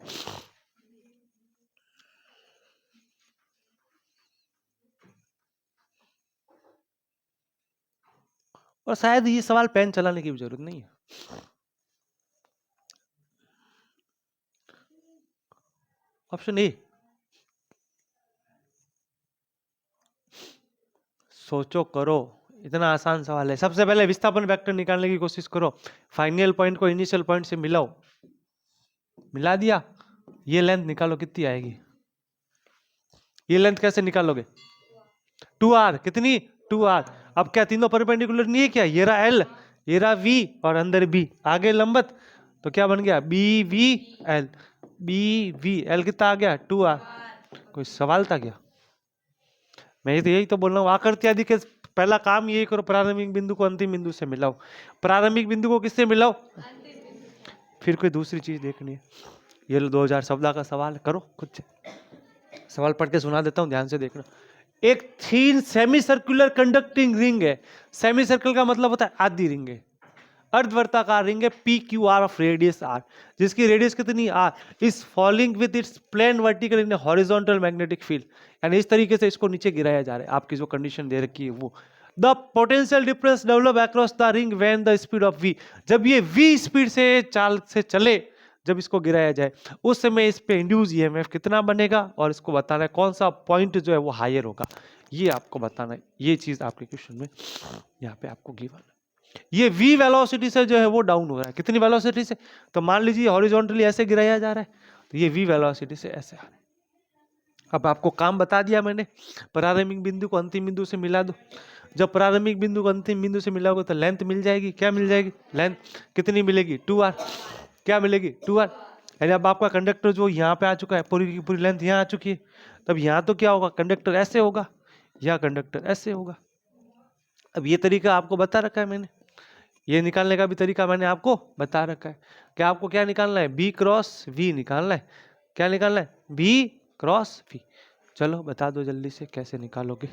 और शायद ये सवाल पेन चलाने की भी जरूरत नहीं है। ऑप्शन ए, सोचो करो, इतना आसान सवाल है। सबसे पहले विस्थापन वेक्टर निकालने की कोशिश करो। फाइनल पॉइंट को इनिशियल पॉइंट से मिलाओ, मिला दिया, ये लेंथ निकालो कितनी आएगी। ये लेंथ कैसे निकालोगे? 2r। कितनी? 2r। अब क्या तीनों परपेंडिकुलर नहीं है क्या? ये रहा L, ये रहा V और अंदर B, आगे लंबत, तो क्या बन गया? BVL। BVL कितना आ गया? 2r। कोई सवाल था क्या? मैं तो यही तो बोल रहा हूँ, आकृति आदि के पहला काम यही करो, प्रारंभिक बिंदु को अंतिम बिंदु से मिलाओ। प्रारंभिक बिंदु को किससे मिलाओ? फिर कोई दूसरी चीज देखनी है। ये लो 2000 शब्दा का सवाल करो खुद से। सवाल पढ़ के सुना देता हूँ, ध्यान से देखना। एक thin semi circular conducting ring है। सेमी सर्कल का मतलब होता है आधी रिंग है। अर्धवर्ताकार रिंग है, PQR ऑफ रेडियस R, जिसकी रेडियस कितनी R, is falling with its plane vertical in horizontal magnetic field. यानी इस तरीके से इसको नीचे गिराया जा रहा है। आपकी जो कंडीशन दे रखी है वो, the potential difference develop across the ring when the speed of V, जब ये V स्पीड से चाल से चले, जब इसको गिराया जाए उस समय इस पे इंड्यूस EMF कितना बनेगा, और इसको बताना है कौन सा पॉइंट जो है वो हायर होगा, ये आपको बताना है। ये चीज आपके क्वेश्चन में यहाँ पे आपको गिवन है। ये V वेलोसिटी से जो है वो डाउन हो रहा है। कितनी वेलोसिटी से? तो मान लीजिए हॉरिजॉन्टली ऐसे गिराया जा रहा है, तो ये V वेलोसिटी से ऐसे आ रहा है। अब आपको काम बता दिया मैंने, प्रारंभिक बिंदु को अंतिम बिंदु से मिला दो। जब प्रारंभिक बिंदु को अंतिम बिंदु से मिलाओगे तो लेंथ मिल जाएगी। क्या मिल जाएगी? लेंथ कितनी मिलेगी? 2r। क्या मिलेगी? 2r। यानी अब आपका कंडक्टर जो यहाँ पे आ चुका है, पूरी की पूरी लेंथ यहाँ आ चुकी है। तब यहाँ तो क्या होगा? कंडक्टर ऐसे होगा या कंडक्टर ऐसे होगा। अब ये तरीका आपको बता रखा है मैंने, ये निकालने का भी तरीका मैंने आपको बता रखा है। क्या आपको क्या निकालना है? B क्रॉस V निकालना है। क्या निकालना है? B cross V। चलो बता दो जल्दी से कैसे निकालोगे।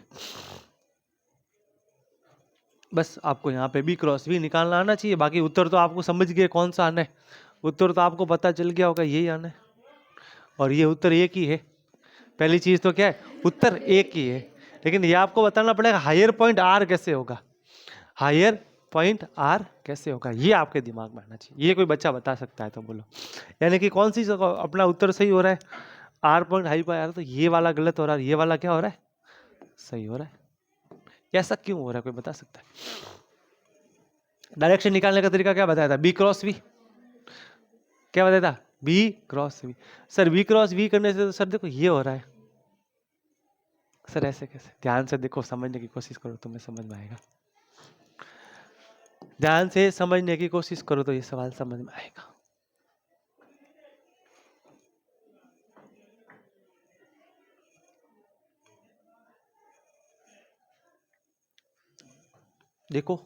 बस आपको यहाँ पे B क्रॉस V निकालना आना चाहिए, बाकी उत्तर तो आपको समझ गए कौन सा आना है। उत्तर तो आपको पता चल गया होगा, यही आना है, और ये उत्तर एक ही है। पहली चीज तो क्या है, उत्तर एक ही है, लेकिन ये आपको बताना पड़ेगा हायर पॉइंट आर कैसे होगा, हायर पॉइंट आर कैसे होगा, ये आपके दिमाग में आना चाहिए। ये कोई बच्चा बता सकता है तो बोलो, यानी कि कौन सी जगह अपना उत्तर सही हो रहा है, R point high point R, तो ये वाला गलत हो रहा है, ये वाला क्या हो रहा है, सही हो रहा है। ऐसा क्यों हो रहा है, कोई बता सकता है? डायरेक्शन निकालने का तरीका क्या बताया था, बी क्रॉस वी, क्या बताया था, B cross V. Sir B cross V करने से तो सर देखो ये हो रहा है, सर ऐसे कैसे, ध्यान से देखो, समझने की कोशिश करो, तुम्हें समझ में आएगा, ध्यान से समझने की कोशिश करो तो ये सवाल समझ में आएगा। देखो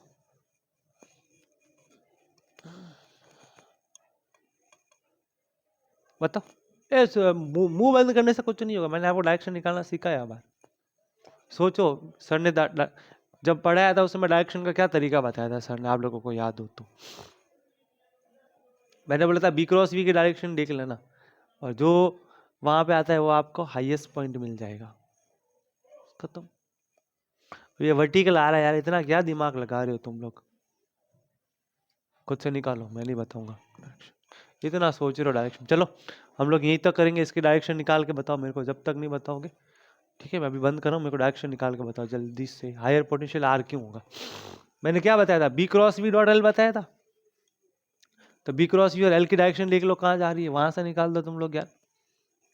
बताओ, मुंह बंद करने से कुछ नहीं होगा, मैंने आपको डायरेक्शन निकालना सिखाया बार। सोचो सर ने जब पढ़ाया था उस समय डायरेक्शन का क्या तरीका बताया था सर ने, आप लोगों को याद हो तो? मैंने बोला था बी क्रॉस वी की डायरेक्शन देख लेना, और जो वहां पे आता है वो आपको हाईएस्ट पॉइंट मिल जाएगा, खत्म। ये वर्टिकल आ रहा है यार, इतना क्या दिमाग लगा रहे हो तुम लोग, खुद से निकालो, मैं नहीं बताऊंगा इतना सोच रहे हो डायरेक्शन। चलो हम लोग यहीं तक करेंगे, इसकी डायरेक्शन निकाल के बताओ मेरे को, जब तक नहीं बताओगे ठीक है, मैं अभी बंद कर रहा हूँ, मेरे को डायरेक्शन निकाल के बताओ जल्दी से, हायर पोटेंशियल आर क्यों होगा। मैंने क्या बताया था, B cross V dot L बताया था, तो बी क्रॉस वी और एल की डायरेक्शन देख लो कहाँ जा रही है, वहां से निकाल दो तुम लोग यार,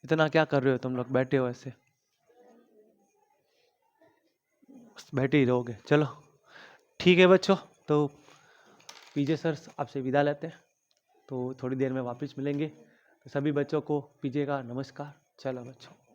इतना क्या कर रहे हो तुम लोग, बैठे हो ऐसे, बैठे ही रहोगे। चलो ठीक है बच्चों, तो पीजे सर आपसे विदा लेते हैं, तो थोड़ी देर में वापस मिलेंगे, तो सभी बच्चों को पीजे का नमस्कार। चलो बच्चों।